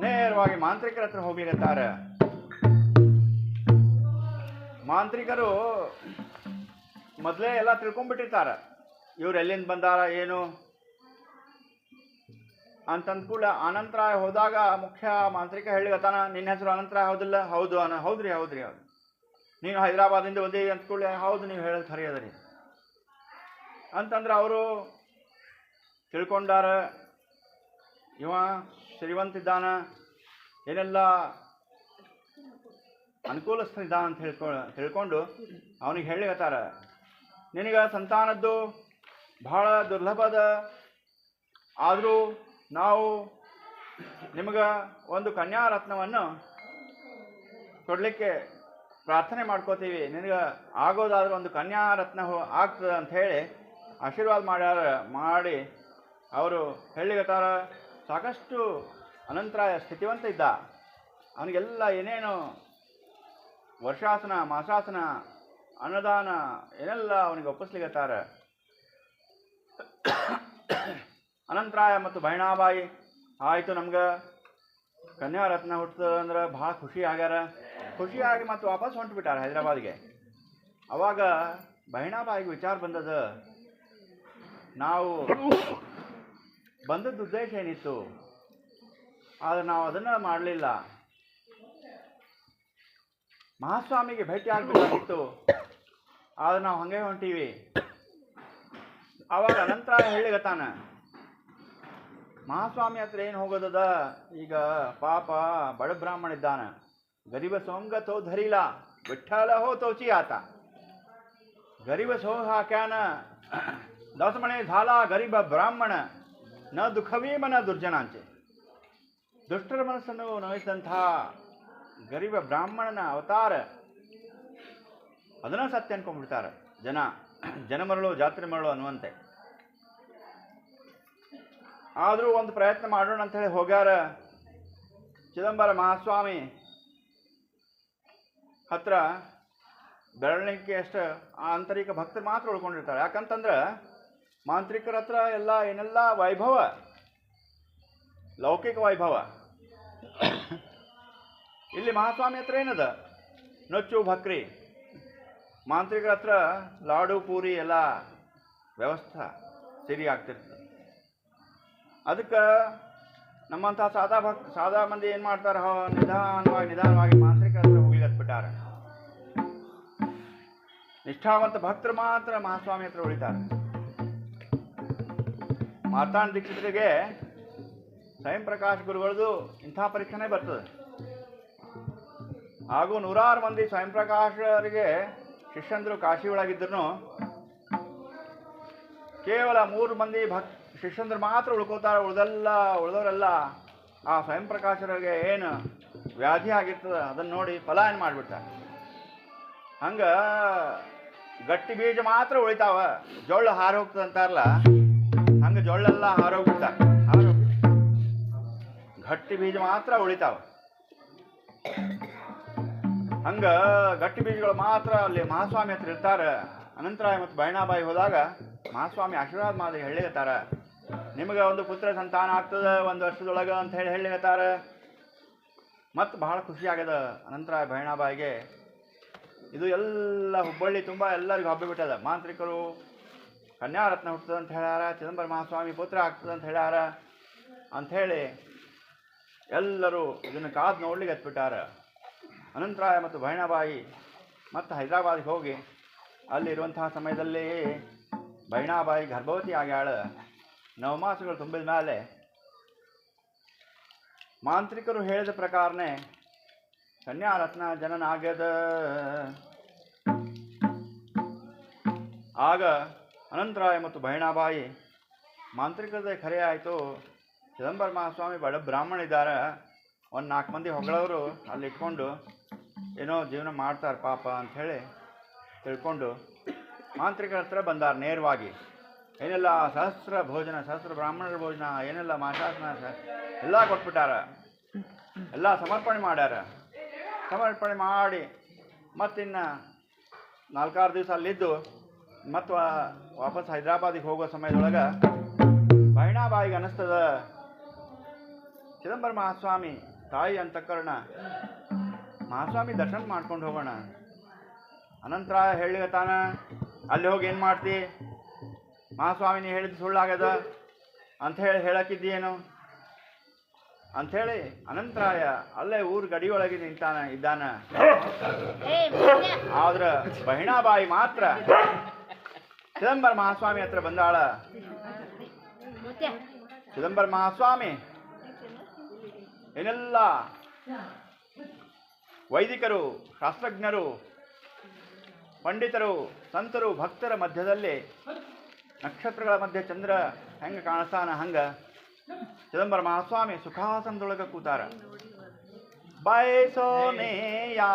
ನೇರವಾಗಿ ಮಾಂತ್ರಿಕರ ಹತ್ರ ಹೋಗ್ಲಿಕತ್ತಾರೆ. ಮಾಂತ್ರಿಕರು ಮೊದಲೇ ಎಲ್ಲ ತಿಳ್ಕೊಂಡ್ಬಿಟ್ಟಿರ್ತಾರೆ, ಇವ್ರು ಎಲ್ಲಿಂದ ಬಂದಾರ ಏನು ಅಂತಂದ ಕೂಡ ಅನಂತರಾಯ ಹೋದಾಗ ಮುಖ್ಯ ಮಾಂತ್ರಿಕ ಹೇಳಿಗತ್ತಾನ, ನಿನ್ನ ಹೆಸರು ಅನಂತರಾಯ ಹೌದಿಲ್ಲ? ಹೌದ್ರಿ. ನೀನು ಹೈದರಾಬಾದಿಂದ ಬಂದಿ ಅಂತ ಕೂಡ, ಹೌದು, ನೀವು ಹೇಳೋದು ಖರೆ ಅದರಿ ಅಂತಂದ್ರೆ ಅವರು ತಿಳ್ಕೊಂಡಾರ, ಇವ ಶ್ರೀವಂತಿದ್ದಾನ, ಏನೆಲ್ಲ ಅನುಕೂಲಸ್ಥನಿದ್ದಾನ ಅಂತ ತಿಳ್ಕೊಂಡು ಅವನಿಗೆ ಹೇಳಿಗತ್ತಾರ, ನಿನಗೆ ಸಂತಾನದ್ದು ಭಾಳ ದುರ್ಲಭದ, ಆದರೂ ನಾವು ನಿಮಗೆ ಒಂದು ಕನ್ಯಾರತ್ನವನ್ನು ಕೊಡಲಿಕ್ಕೆ ಪ್ರಾರ್ಥನೆ ಮಾಡ್ಕೋತೀವಿ, ನಿನಗೆ ಆಗೋದಾದ್ರೆ ಒಂದು ಕನ್ಯಾರತ್ನ ಆಗ್ತದೆ ಅಂತ ಹೇಳಿ ಆಶೀರ್ವಾದ ಮಾಡಿ ಅವರು ಹೇಳಿಗತ್ತಾರ. ಸಾಕಷ್ಟು ಅನಂತರಾಯ ಸ್ಥಿತಿವಂತ ಇದ್ದ, ಅವನಿಗೆಲ್ಲ ಏನೇನು ವರ್ಷಾಸನ, ಮಾಸಾಸನ, ಅನ್ನದಾನ ಏನೆಲ್ಲ ಅವನಿಗೆ ಒಪ್ಪಿಸ್ಲಿಗತ್ತಾರ. ಅನಂತರಾಯ ಮತ್ತು ಬಹಿಣಾಬಾಯಿ ಆಯಿತು, ನಮ್ಗೆ ಕನ್ಯಾರತ್ನ ಹುಟ್ಟದ ಅಂದ್ರೆ ಭಾಳ ಖುಷಿಯಾಗಿ ಮತ್ತು ವಾಪಸ್ ಹೊಂಟುಬಿಟ್ಟಾರೆ ಹೈದರಾಬಾದ್ಗೆ. ಅವಾಗ ಬಹಿಣಾಬಾಯಿಗೆ ವಿಚಾರ ಬಂದದ, ನಾವು ಬಂದದ್ದು ಉದ್ದೇಶ ಏನಿತ್ತು, ಆದರೆ ನಾವು ಅದನ್ನು ಮಾಡಲಿಲ್ಲ. ಮಹಾಸ್ವಾಮಿಗೆ ಭೇಟಿ ಆಗಬೇಕಾಗಿತ್ತು. ಆದ್ರೆ ನಾವು ಹಂಗೆ ಹೊಂಟೀವಿ. ಆವಾಗ ಅನಂತರ ಹೇಳಿಗತಾನ, ಮಹಾಸ್ವಾಮಿ ಹತ್ರ ಏನು ಹೋಗೋದದ, ಈಗ ಪಾಪ ಬಡ ಬ್ರಾಹ್ಮಣ ಇದ್ದಾನ, ಗರೀಬ ಸೋಂಗ ತೋ ಧರಿಲ ವಿಠ್ಠಲ ಹೋ ತೋಚಿ ಆತ. ಗರೀಬ ಸೋಂಗ ಹಾಕ್ಯಾನ, ದಸಮಣೆ ಝಾಲ ಗರೀಬ ಬ್ರಾಹ್ಮಣ, ನ ದುಃಖವೇ ಮನ ದುರ್ಜನಾಂಚೆ. ದುಷ್ಟರ ಮನಸ್ಸನ್ನು ನೋಯಿಸಿದಂಥ ಗರೀಬ ಬ್ರಾಹ್ಮಣನ ಅವತಾರ, ಅದನ್ನ ಸತ್ಯ ಅನ್ಕೊಂಡ್ಬಿಡ್ತಾರೆ ಜನ ಮರಳು ಜಾತ್ರೆ ಮರಳು ಅನ್ನುವಂತೆ. ಆದರೂ ಒಂದು ಪ್ರಯತ್ನ ಮಾಡೋಣ ಅಂಥೇಳಿ ಹೋಗ್ಯಾರ. ಚಿದಂಬರ ಮಹಾಸ್ವಾಮಿ ಹತ್ರ ಬೆರಳಿಕೆ ಅಷ್ಟು ಆ ಆಂತರಿಕ ಭಕ್ತರು ಮಾತ್ರ ಉಳ್ಕೊಂಡಿರ್ತಾರೆ. ಯಾಕಂತಂದ್ರೆ ಮಾಂತ್ರಿಕರ ಹತ್ರ ಏನೆಲ್ಲ ವೈಭವ, ಲೌಕಿಕ ವೈಭವ. ಇಲ್ಲಿ ಮಹಾಸ್ವಾಮಿ ಹತ್ರ ಏನದ, ನೊಚ್ಚು ಭಕ್ರಿ. ಮಾಂತ್ರಿಕರ ಹತ್ರ ಲಾಡು ಪೂರಿ ಎಲ್ಲ ವ್ಯವಸ್ಥೆ ಸರಿ ಆಗ್ತಿರ್ತದೆ. ಅದಕ್ಕೆ ನಮ್ಮಂಥ ಸಾದಾ ಮಂದಿ ಏನು ಮಾಡ್ತಾರೆ, ನಿಧಾನವಾಗಿ ಮಾಂತ್ರಿಕರ ಹತ್ರ ಹೋಗ್ಲಿಕ್ಕೆ ನಿಷ್ಠಾವಂತ ಭಕ್ತರು ಮಾತ್ರ ಮಹಾಸ್ವಾಮಿ ಹತ್ರ ಉಳಿತಾರೆ. ಮಾರ್ತಾಂಡ ದೀಕ್ಷಿತರಿಗೆ ಸ್ವಯಂ ಪ್ರಕಾಶ್ ಗುರುಗಳದು ಇಂಥ ಪರೀಕ್ಷೆನೇ ಬರ್ತದೆ. ಹಾಗೂ ನೂರಾರು ಮಂದಿ ಸ್ವಯಂ ಪ್ರಕಾಶರಿಗೆ ಶಿಷ್ಯಂದರು ಕಾಶಿ ಒಳಗಿದ್ರು ಕೇವಲ 3 ಮಂದಿ ಶಿಷ್ಯಂದರು ಮಾತ್ರ ಉಳ್ಕೋತಾರೆ. ಉಳಿದವರೆಲ್ಲ ಆ ಸ್ವಯಂ ಪ್ರಕಾಶರಿಗೆ ಏನು ವ್ಯಾಧಿ ಆಗಿರ್ತದೆ ಅದನ್ನು ನೋಡಿ ಪಲಾಯನ ಮಾಡಿಬಿಡ್ತಾರೆ. ಹಂಗೆ ಗಟ್ಟಿ ಬೀಜ ಮಾತ್ರ ಉಳಿತಾವ, ಜೊಳ್ಳು ಹಾರಿ ಹೋಗ್ತದೆ ಅಂತಾರಲ್ಲ, ಹಂಗೆ ಜೊಳ್ಳೆಲ್ಲ ಹಾರೋಗ್ಬಿಡ್ತಾರೆ. ಗಟ್ಟಿ ಬೀಜ ಮಾತ್ರ ಉಳಿತಾವ. ಹಂಗೆ ಗಟ್ಟಿ ಬೀಜಗಳು ಮಾತ್ರ ಅಲ್ಲಿ ಮಹಾಸ್ವಾಮಿ ಹತ್ರ ಇರ್ತಾರೆ. ಅನಂತರಾಯ ಮತ್ತು ಬೈಣಾಬಾಯಿ ಹೋದಾಗ ಮಹಾಸ್ವಾಮಿ ಆಶೀರ್ವಾದ ಮಾಡಿ ಹೇಳಿಗತ್ತಾರ, ನಿಮಗೆ ಒಂದು ಪುತ್ರ ಸಂತಾನ ಆಗ್ತದೆ 1 ವರ್ಷದೊಳಗೆ ಅಂತ ಹೇಳಿಗತ್ತಾರ. ಮತ್ತು ಬಹಳ ಖುಷಿ ಆಗ್ಯದ ಅನಂತರಾಯ ಬೈಣಾಬಾಯಿಗೆ. ಇದು ಎಲ್ಲ ಹುಬ್ಬಳ್ಳಿ ತುಂಬ ಎಲ್ಲರಿಗೂ ಹಬ್ಬಿಬಿಟ್ಟದ. ಮಾಂತ್ರಿಕರು ಕನ್ಯಾರತ್ನ ಹುಟ್ಟದ ಅಂತ ಹೇಳ್ಯಾರ, ಚಿದಂಬರ ಮಹಾಸ್ವಾಮಿ ಪುತ್ರ ಆಗ್ತದೆ ಅಂತ ಹೇಳ್ಯಾರ ಅಂಥೇಳಿ ಎಲ್ಲರೂ ಇದನ್ನು ಕಾದು ನೋಡ್ಲಿಕ್ಕೆ ಹತ್ಬಿಟ್ಟಾರ. ಅನಂತರಾಯ ಮತ್ತು ಬೈಣಾಬಾಯಿ ಮತ್ತು ಹೈದರಾಬಾದಿಗೆ ಹೋಗಿ ಅಲ್ಲಿರುವಂತಹ ಸಮಯದಲ್ಲಿ ಬೈಣಾಬಾಯಿ ಗರ್ಭವತಿ ಆಗ್ಯಾಳ. 9 ಮಾಸಗಳು ತುಂಬಿದ ಮೇಲೆ ಮಾಂತ್ರಿಕರು ಹೇಳಿದ ಪ್ರಕಾರನೇ ಕನ್ಯಾರತ್ನ ಜನನ ಆಗ್ಯದ. ಆಗ ಅನಂತರಾಯ ಮತ್ತು ಬೈಣಾಬಾಯಿ ಮಾಂತ್ರಿಕರದೇ ಖರೆ ಆಯಿತು, ಚಿದಂಬರ ಮಹಾಸ್ವಾಮಿ ಬಡ ಬ್ರಾಹ್ಮಣ ಇದ್ದಾರೆ, 1-4 ಮಂದಿ ಹೊಗಳವರು ಅಲ್ಲಿ ಇಟ್ಕೊಂಡು ಏನೋ ಜೀವನ ಮಾಡ್ತಾರೆ ಪಾಪ ಅಂಥೇಳಿ ತಿಳ್ಕೊಂಡು ಮಾಂತ್ರಿಕರ ಹತ್ರ ಬಂದಾರ. ನೇರವಾಗಿ ಏನೆಲ್ಲ ಸಹಸ್ರ ಬ್ರಾಹ್ಮಣರ ಭೋಜನ, ಏನೆಲ್ಲ ಮಾಶಾಸನ ಎಲ್ಲ ಕೊಟ್ಬಿಟ್ಟಾರ. ಎಲ್ಲ ಸಮರ್ಪಣೆ ಮಾಡ್ಯಾರ. ಸಮರ್ಪಣೆ ಮಾಡಿ ಮತ್ತಿನ್ನು 4-6 ದಿವಸ ಅಲ್ಲಿದ್ದು ಮತ್ತು ವಾಪಸ್ ಹೈದರಾಬಾದಿಗೆ ಹೋಗೋ ಸಮಯದೊಳಗೆ ಬೈಣಾಬಾಯಿಗೆ ಅನ್ನಿಸ್ತದ, ಚಿದಂಬರ ಮಹಾಸ್ವಾಮಿ ತಾಯಿ ಅಂತಃಕರಣ, ಮಹಾಸ್ವಾಮಿ ದರ್ಶನ ಮಾಡ್ಕೊಂಡು ಹೋಗೋಣ. ಅನಂತರಾಯ ಹೇಳಿಗತಾನ, ಅಲ್ಲಿ ಹೋಗಿ ಏನು ಮಾಡ್ತಿ, ಮಹಾಸ್ವಾಮಿ ನೀ ಹೇಳಿದ್ದು ಸುಳ್ಳಾಗ್ಯದ ಅಂಥೇಳಿ ಹೇಳಕ್ಕಿದ್ದೀಯೇನು ಅಂಥೇಳಿ ಅನಂತರಾಯ ಅಲ್ಲೇ ಊರು ಗಡಿಯೊಳಗೆ ಇದ್ದಾನ. ಆದ್ರೆ ಬಹಿಣಾಬಾಯಿ ಮಾತ್ರ ಚಿದಂಬರ ಮಹಾಸ್ವಾಮಿ ಹತ್ರ ಬಂದಾಳ. ಚಿದಂಬರ ಮಹಾಸ್ವಾಮಿ ಏನೆಲ್ಲ ವೈದಿಕರು, ಶಾಸ್ತ್ರಜ್ಞರು, ಪಂಡಿತರು, ಸಂತರು, ಭಕ್ತರ ಮಧ್ಯದಲ್ಲಿ ನಕ್ಷತ್ರಗಳ ಮಧ್ಯೆ ಚಂದ್ರ ಹೆಂಗೆ ಕಾಣಿಸ್ತಾನ ಹಂಗೆ ಚಿದಂಬರ ಮಹಾಸ್ವಾಮಿ ಸುಖಾಸನದೊಳಗೆ ಕೂತಾರ. ಬಯಸೋನೆ ಯಾ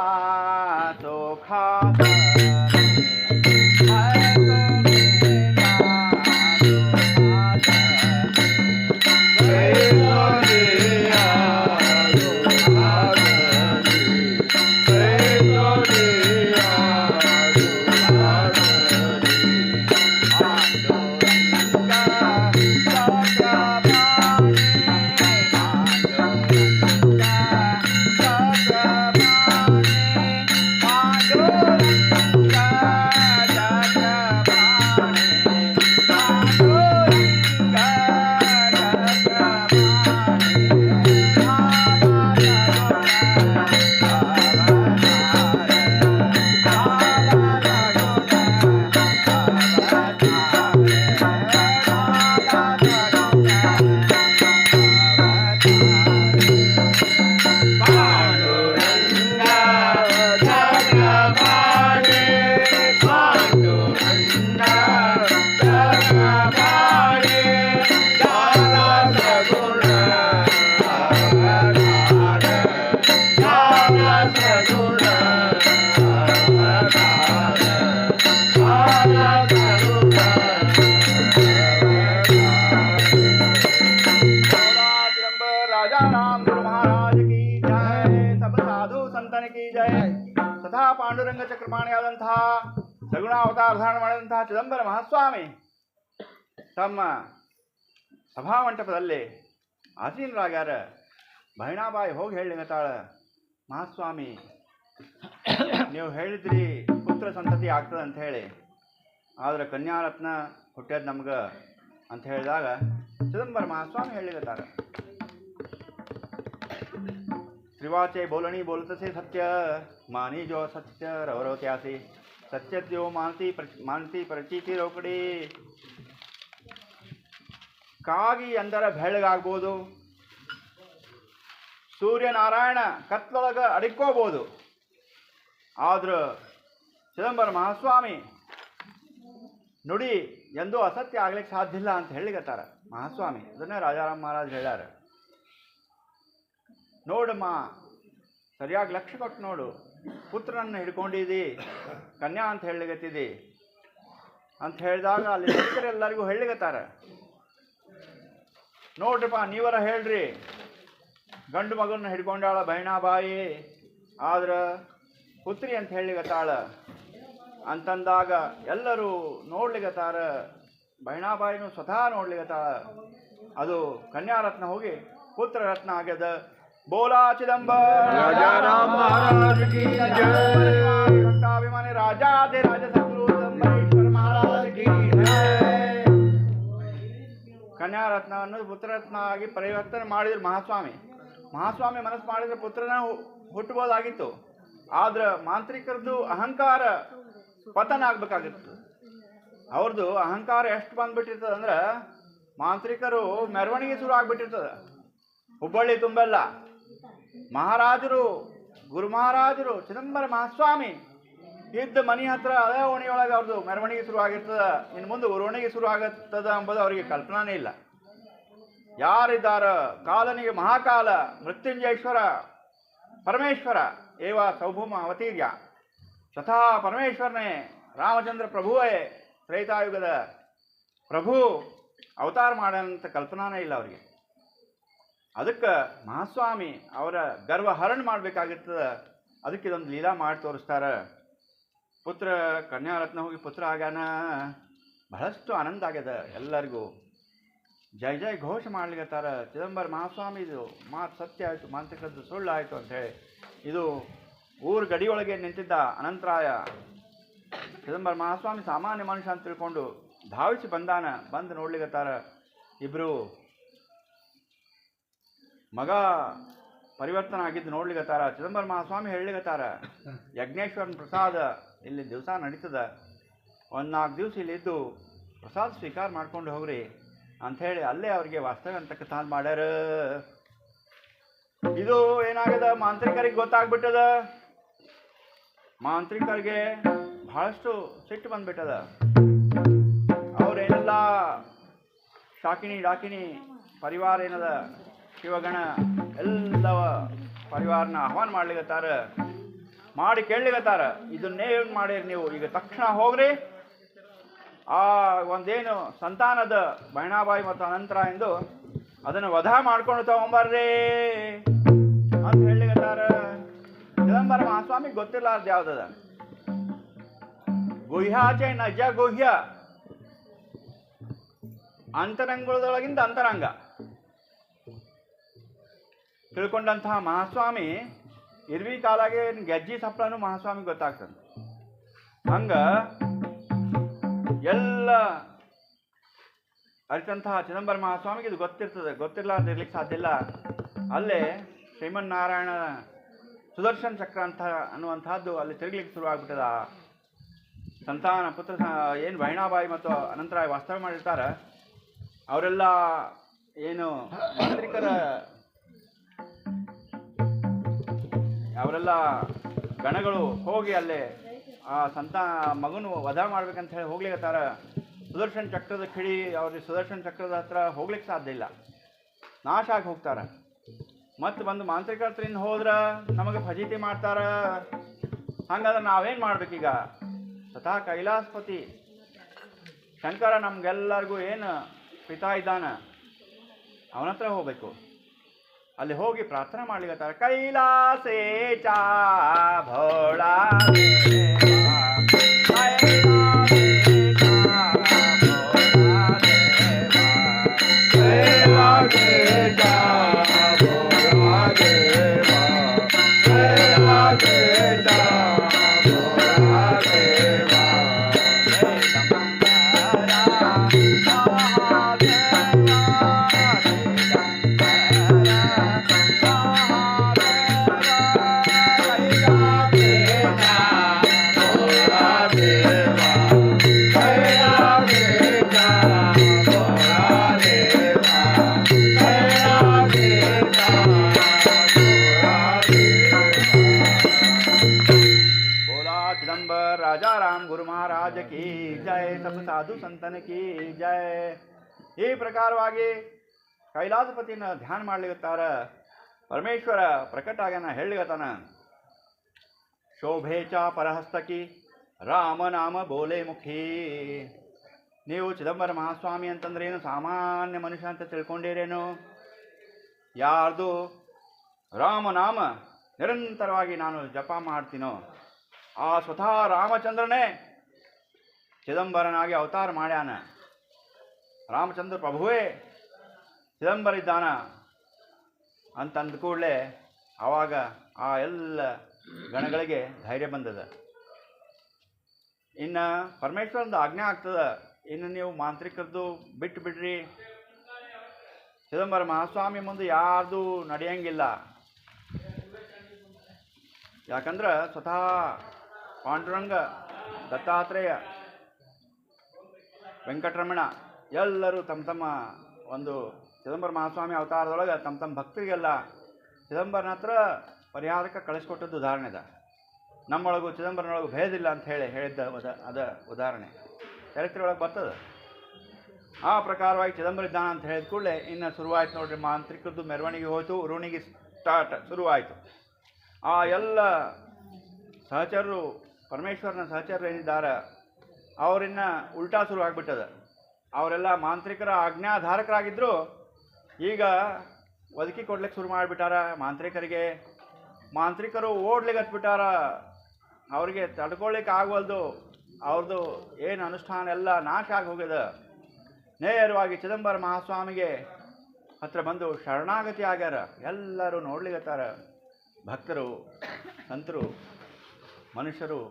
ತಥಾ ಪಾಂಡುರಂಗ ಚಕ್ರಪಾಣಿಯಾದಂತಹ ಸಗುಣಾವತಾರ ಧಾರಣ ಮಾಡಿದಂತಹ ಚಿದಂಬರ ಮಹಾಸ್ವಾಮಿ ತಮ್ಮ ಸಭಾಮಂಟಪದಲ್ಲಿ ಆಸೀನರಾಗ್ಯಾರ. ಬಹಿಣಾಬಾಯಿ ಹೋಗಿ ಹೇಳಿಗತ್ತಾಳ, ಮಹಾಸ್ವಾಮಿ ನೀವು ಹೇಳಿದ್ರಿ ಪುತ್ರ ಸಂತತಿ ಆಗ್ತದೆ ಅಂತ ಹೇಳಿ, ಆದ್ರೆ ಕನ್ಯಾರತ್ನ ಹುಟ್ಟ್ಯದ ನಮ್ಗೆ ಅಂತ ಹೇಳಿದಾಗ ಚಿದಂಬರ ಮಹಾಸ್ವಾಮಿ ಹೇಳಿಗತ್ತಾರ, त्रिवाचे बोलणी बोलतसे सत्य मानी जो सत्य रवरवत्यासी सत्यद्यो मानती प्रचीತಿ रोकड़ी ಕಾಗಿ ಅಂದರ ಬೆಳಗಾಗ್ಬೋದು, ಸೂರ್ಯನಾರಾಯಣ ಕತ್ಲೊಳಗ ಅಡಿಕೋಬೋದು, ಆದ್ರೆ ಚಿದಂಬರ ಮಹಾಸ್ವಾಮಿ ನುಡಿ ಎಂದೂ ಅಸತ್ಯ ಆಗ್ಲಿಕ್ಕೆ ಸಾಧ್ಯ ಇಲ್ಲ ಅಂತ ಹೇಳಿಗತ್ತಾರ ಮಹಾಸ್ವಾಮಿ. ಅದನ್ನೇ ರಾಜಾರಾಮ್ ಮಹಾರಾಜ್ ಹೇಳ್ಯಾರ. ನೋಡಮ್ಮ, ಸರಿಯಾಗಿ ಲಕ್ಷ್ಯ ಕೊಟ್ಟು ನೋಡು, ಪುತ್ರನನ್ನು ಹಿಡ್ಕೊಂಡಿದ್ದಿ, ಕನ್ಯಾ ಅಂತ ಹೇಳಿಗತ್ತಿದ್ದಿ ಅಂತ ಹೇಳಿದಾಗ ಅಲ್ಲಿ ಭಕ್ತರೆಲ್ಲರಿಗೂ ಹೇಳಿಗತ್ತಾರ, ನೋಡ್ರಿಪ್ಪ ನೀವರ ಹೇಳ್ರಿ, ಗಂಡು ಮಗನ ಹಿಡ್ಕೊಂಡಾಳ ಬಹಿಣಾಬಾಯಿ, ಆದ್ರೆ ಪುತ್ರಿ ಅಂತ ಹೇಳಿಗತ್ತಾಳ ಅಂತಂದಾಗ ಎಲ್ಲರೂ ನೋಡ್ಲಿಗತ್ತಾರ. ಬಹಿಣಾಬಾಯಿನೂ ಸ್ವತಃ ನೋಡ್ಲಿಗತ್ತಾಳ. ಅದು ಕನ್ಯಾರತ್ನ ಹೋಗಿ ಪುತ್ರ ರತ್ನ ಆಗ್ಯದ. बोला चिदंबर राजाराम महाराज की जय। भक्ताभिमानी राजाधिराज सद्गुरु चिदंबरेश्वर महाराज की जय। ಕನ್ಯಾರತ್ನವನ್ನು ಪುತ್ರರತ್ನ ಆಗಿ ಪರಿವರ್ತನೆ ಮಾಡಿದ್ರು ಮಹಾಸ್ವಾಮಿ. ಮಹಾಸ್ವಾಮಿ ಮನಸ್ಸು ಮಾಡಿದ್ರೆ ಪುತ್ರನ ಹುಟ್ಟಬಹುದಾಗಿತ್ತು, ಆದ್ರೆ ಮಾಂತ್ರಿಕರದ್ದು ಅಹಂಕಾರ ಪತನ ಆಗ್ಬೇಕಾಗಿತ್ತು. ಅವ್ರದ್ದು ಅಹಂಕಾರ ಎಷ್ಟು ಬಂದ್ಬಿಟ್ಟಿರ್ತದೆ ಅಂದ್ರೆ ಮಾಂತ್ರಿಕರು ಮೆರವಣಿಗೆ ಶುರು ಆಗ್ಬಿಟ್ಟಿರ್ತದೆ ಹುಬ್ಬಳ್ಳಿ ತುಂಬೆಲ್ಲ. ಮಹಾರಾಜರು ಗುರು ಮಹಾರಾಜರು ಚಿದಂಬರ ಮಹಾಸ್ವಾಮಿ ಇದ್ದ ಮನೆ ಹತ್ರ ಅದೇ ಓಣಿಯೊಳಗೆ ಅವ್ರದ್ದು ಮೆರವಣಿಗೆ ಶುರು ಆಗಿರ್ತದ. ಇನ್ನು ಮುಂದೆ ಉರವಣಿಗೆ ಶುರು ಆಗತ್ತದ ಎಂಬುದು ಅವರಿಗೆ ಕಲ್ಪನಾನೇ ಇಲ್ಲ. ಯಾರಿದ್ದಾರ ಕಾಲನಿಗೆ ಮಹಾಕಾಲ ಮೃತ್ಯುಂಜಯೇಶ್ವರ ಪರಮೇಶ್ವರ ಏವ ಸೌಭೂಮ ಅವತೀರ್ಯ ತಥಾ ಪರಮೇಶ್ವರನೇ ರಾಮಚಂದ್ರ ಪ್ರಭುವೇ ತ್ರೈತಾಯುಗದ ಪ್ರಭು ಅವತಾರ ಮಾಡೋಂಥ ಕಲ್ಪನಾನೇ ಇಲ್ಲ ಅವರಿಗೆ. ಅದಕ್ಕೆ ಮಹಾಸ್ವಾಮಿ ಅವರ ಗರ್ವ ಹರಣ ಮಾಡಬೇಕಾಗಿರ್ತದೆ. ಅದಕ್ಕೆ ಇದೊಂದು ಲೀಲಾ ಮಾಡಿ ತೋರಿಸ್ತಾರೆ. ಪುತ್ರ ಕನ್ಯಾರತ್ನ ಹೋಗಿ ಪುತ್ರ ಆಗ್ಯಾನ, ಬಹಳಷ್ಟು ಆನಂದ ಆಗ್ಯದ ಎಲ್ಲರಿಗೂ. ಜೈ ಜೈ ಘೋಷ ಮಾಡ್ಲಿಕತ್ತಾರ. ಚಿದಂಬರ ಮಹಾಸ್ವಾಮಿದು ಮಾತು ಸತ್ಯ ಆಯಿತು, ಮಾಂತ್ರಿಕದ್ದು ಸುಳ್ಳು ಆಯಿತು ಅಂಥೇಳಿ. ಇದು ಊರ ಗಡಿಯೊಳಗೆ ನಿಂತಿದ್ದ ಅನಂತರಾಯ ಚಿದಂಬರ ಮಹಾಸ್ವಾಮಿ ಸಾಮಾನ್ಯ ಮನುಷ್ಯ ಅಂತ ತಿಳ್ಕೊಂಡು ಧಾವಿಸಿ ಬಂದು ನೋಡ್ಲಿಕತ್ತಾರ. ಇಬ್ಬರು ಮಗ ಪರಿವರ್ತನ ಆಗಿದ್ದು ನೋಡ್ಲಿಕತ್ತಾರ. ಚಿದಂಬರ ಮಹಾಸ್ವಾಮಿ ಹೇಳಲಿಕತ್ತಾರ, ಯಜ್ಞೇಶ್ವರನ ಪ್ರಸಾದ ಇಲ್ಲಿ ದಿವಸ ನಡೀತದ, 1-4 ದಿವಸ ಇಲ್ಲಿ ಇದ್ದು ಪ್ರಸಾದ ಸ್ವೀಕಾರ ಮಾಡ್ಕೊಂಡು ಹೋಗ್ರಿ ಅಂಥೇಳಿ ಅಲ್ಲೇ ಅವ್ರಿಗೆ ವಾಸ್ತವ್ಯ ಅಂತಕ್ಕಂಥ ಮಾಡ್ಯಾರ. ಇದು ಏನಾಗ್ಯದ, ಮಾಂತ್ರಿಕರಿಗೆ ಗೊತ್ತಾಗ್ಬಿಟ್ಟದ. ಮಾಂತ್ರಿಕರಿಗೆ ಬಹಳಷ್ಟು ಸಿಟ್ಟು ಬಂದ್ಬಿಟ್ಟದ. ಅವ್ರೇನೆಲ್ಲ ಶಾಕಿನಿ ಡಾಕಿನಿ ಪರಿವಾರ ಏನದ ಶಿವಗಣ ಎಲ್ಲವ ಪರಿವಾರನ ಆಹ್ವಾನ ಮಾಡ್ಲಿಕತ್ತಾರ. ಮಾಡಿ ಕೇಳಲಿಕತ್ತಾರ, ಇದನ್ನೇನು ಮಾಡಿರಿ ನೀವು, ಈಗ ತಕ್ಷಣ ಹೋಗ್ರಿ, ಆ ಒಂದೇನು ಸಂತಾನದ ಬಹಿಣಾಬಾಯಿ ಮತ್ತು ಅನಂತರ ಎಂದು ಅದನ್ನು ವಧ ಮಾಡ್ಕೊಂಡು ತಗೊಂಬರ್ರಿ ಅಂತ ಹೇಳಿಕತ್ತಾರ. ಚಿದಂಬರ ಮಹಾಸ್ವಾಮಿಗೆ ಗೊತ್ತಿರ್ಲಾರ್ದು ಯಾವ್ದದ, ಗುಹ್ಯಾಚೆ ನಜ ಗುಹ್ಯ, ಅಂತರಂಗದೊಳಗಿಂದ ಅಂತರಂಗ ತಿಳ್ಕೊಂಡಂತಹ ಮಹಾಸ್ವಾಮಿ ಇರ್ವಿ ಕಾಲಾಗೆ ಗೆಜ್ಜಿ ಸಪ್ಳನು ಮಹಾಸ್ವಾಮಿಗೆ ಗೊತ್ತಾಗ್ತದೆ. ಹಂಗ ಎಲ್ಲ ಅರಿತಂತಹ ಚಿದಂಬರ ಮಹಾಸ್ವಾಮಿಗೆ ಇದು ಗೊತ್ತಿರ್ತದೆ. ಗೊತ್ತಿರ್ಲಾರ್ದು ಇರ್ಲಿಕ್ಕೆ ಸಾಧ್ಯ ಇಲ್ಲ. ಅಲ್ಲೇ ಶ್ರೀಮನ್ನಾರಾಯಣ ಸುದರ್ಶನ ಚಕ್ರ ಅಂತ ಅನ್ನುವಂಥದ್ದು ಅಲ್ಲಿ ತಿರುಗ್ಲಿಕ್ಕೆ ಶುರು ಆಗ್ಬಿಟ್ಟದ. ಸಂತಾನ ಪುತ್ರ ಏನು ಬಹಿಣಾಬಾಯಿ ಮತ್ತು ಅನಂತರಾಯ ವಾಸ್ತವ್ಯ ಮಾಡಿರ್ತಾರೆ, ಅವರೆಲ್ಲ ಏನು ಮಾಂತ್ರಿಕರ ಅವರೆಲ್ಲ ಗಣಗಳು ಹೋಗಿ ಅಲ್ಲೇ ಆ ಮಗನು ವಧ ಮಾಡ್ಬೇಕಂತ ಹೇಳಿ ಹೋಗ್ಲಿಕತ್ತಾರ. ಸುದರ್ಶನ ಚಕ್ರದ ಕಿಡಿ ಅವ್ರಿಗೆ ಸುದರ್ಶನ ಚಕ್ರದ ಹತ್ರ ಹೋಗ್ಲಿಕ್ಕೆ ಸಾಧ್ಯ ಇಲ್ಲ, ನಾಶ ಆಗಿ ಹೋಗ್ತಾರೆ. ಮತ್ತು ಬಂದು ಮಾಂತ್ರಿಕರ್ತರಿಂದ ಹೋದ್ರೆ ನಮಗೆ ಫಜೀತಿ ಮಾಡ್ತಾರ. ಹಂಗಾದ್ರೆ ನಾವೇನು ಮಾಡ್ಬೇಕೀಗ? ತಥಾ ಕೈಲಾಸಪತಿ ಶಂಕರ ನಮ್ಗೆಲ್ಲರಿಗೂ ಏನು ಪಿತಾ ಇದ್ದಾನ, ಅವನ ಹತ್ರ ಹೋಗ್ಬೇಕು. ಅಲ್ಲಿ ಹೋಗಿ ಪ್ರಾರ್ಥನೆ ಮಾಡ್ಲಿಕತ್ತಾರ. ಕೈಲಾಸೇ ಚಾ ಭೋಳಾ राजा राम गुरु महाराज की जय. सब साधु संतन की जय. ಈ ಪ್ರಕಾರವಾಗಿ ಕೈಲಾಸಪತಿನ ಧ್ಯಾನ ಮಾಡ್ಲಿಕತ್ತಾರ. ಪರಮೇಶ್ವರ ಪ್ರಕಟ ಆಗ್ಯಾನ, ಹೇಳಿಗತ್ತಾನ, ಶೋಭೆ ಚ ಪರಹಸ್ತಕಿ ರಾಮ ನಾಮ ಬೋಲೆ ಮುಖಿ. ನೀವು ಚಿದಂಬರ ಮಹಾಸ್ವಾಮಿ ಅಂತಂದ್ರೇನು ಸಾಮಾನ್ಯ ಮನುಷ್ಯ ಅಂತ ತಿಳ್ಕೊಂಡಿರೇನು? ಯಾರ್ದು ರಾಮನಾಮ ನಿರಂತರವಾಗಿ ನಾನು ಜಪ ಮಾಡ್ತೀನೋ ಆ ಸ್ವತಃ ರಾಮಚಂದ್ರನೇ ಚಿದಂಬರನಾಗಿ ಅವತಾರ ಮಾಡ್ಯಾನ. ರಾಮಚಂದ್ರ ಪ್ರಭುವೇ ಚಿದಂಬರ ಇದ್ದಾನ ಅಂತಂದ ಕೂಡಲೇ ಆವಾಗ ಆ ಎಲ್ಲ ಗಣಗಳಿಗೆ ಧೈರ್ಯ ಬಂದದ. ಇನ್ನು ಪರಮೇಶ್ವರಂದು ಆಜ್ಞೆ ಆಗ್ತದ, ಇನ್ನು ನೀವು ಮಾಂತ್ರಿಕರದ್ದು ಬಿಟ್ಟು ಬಿಡ್ರಿ, ಚಿದಂಬರ ಮಹಾಸ್ವಾಮಿ ಮುಂದೆ ಯಾರ್ದು ನಡೆಯಂಗಿಲ್ಲ. ಯಾಕಂದ್ರೆ ಸ್ವತಃ ಪಾಂಡುರಂಗ, ದತ್ತಾತ್ರೇಯ, ವೆಂಕಟರಮಣ ಎಲ್ಲರೂ ತಮ್ಮ ತಮ್ಮ ಒಂದು ಚಿದಂಬರ ಮಹಾಸ್ವಾಮಿ ಅವತಾರದೊಳಗೆ ತಮ್ಮ ತಮ್ಮ ಭಕ್ತರಿಗೆಲ್ಲ ಚಿದಂಬರನ ಹತ್ರ ಪರಿಹಾರಕ್ಕೆ ಕಳಿಸ್ಕೊಟ್ಟದ್ದು ಉದಾಹರಣೆ ಅದ. ನಮ್ಮೊಳಗೂ ಚಿದಂಬರನೊಳಗೂ ಭೇದಿಲ್ಲ ಅಂತ ಹೇಳಿದ್ದ ಅದ ಉದಾಹರಣೆ ಚರಿತ್ರೆ ಒಳಗೆ ಬರ್ತದೆ. ಆ ಪ್ರಕಾರವಾಗಿ ಚಿದಂಬರ ಇದ್ದಾನ ಅಂತ ಹೇಳಿದ ಕೂಡಲೇ ಇನ್ನು ಶುರುವಾಯ್ತು ನೋಡ್ರಿ, ಮಾಂತ್ರಿಕದ್ದು ಮೆರವಣಿಗೆ ಹೋಯಿತು, ಋಣಿಗೆ ಸ್ಟಾರ್ಟ್ ಶುರುವಾಯಿತು. ಆ ಎಲ್ಲ ಸಹಚರರು, ಪರಮೇಶ್ವರನ ಸಹಚರರು ಏನಿದ್ದಾರೆ ಅವರಿನ್ನ ಉಲ್ಟಾ ಶುರು ಆಗಿಬಿಟ್ಟದ. ಅವರೆಲ್ಲ ಮಾಂತ್ರಿಕರ ಆಜ್ಞಾಧಾರಕರಾಗಿದ್ದರು, ಈಗ ಒದಕಿ ಕೊಡ್ಲಿಕ್ಕೆ ಶುರು ಮಾಡಿಬಿಟ್ಟಾರ ಮಾಂತ್ರಿಕರಿಗೆ. ಮಾಂತ್ರಿಕರು ಓಡ್ಲಿಕ್ಕೆ ಹತ್ಬಿಟ್ಟಾರ, ಅವ್ರಿಗೆ ತಡ್ಕೊಳ್ಳಿಕ್ಕೆ ಆಗವಲ್ದು. ಅವ್ರದ್ದು ಏನು ಅನುಷ್ಠಾನ ಎಲ್ಲ ನಾಶ ಆಗಿ ಹೋಗ್ಯದ. ನೇರವಾಗಿ ಚಿದಂಬರ ಮಹಾಸ್ವಾಮಿಗೆ ಹತ್ರ ಬಂದು ಶರಣಾಗತಿ ಆಗ್ಯಾರ. ಎಲ್ಲರೂ ನೋಡ್ಲಿಕ್ಕತ್ತಾರ, ಭಕ್ತರು, ಸಂತರು, ಮನುಷ್ಯರು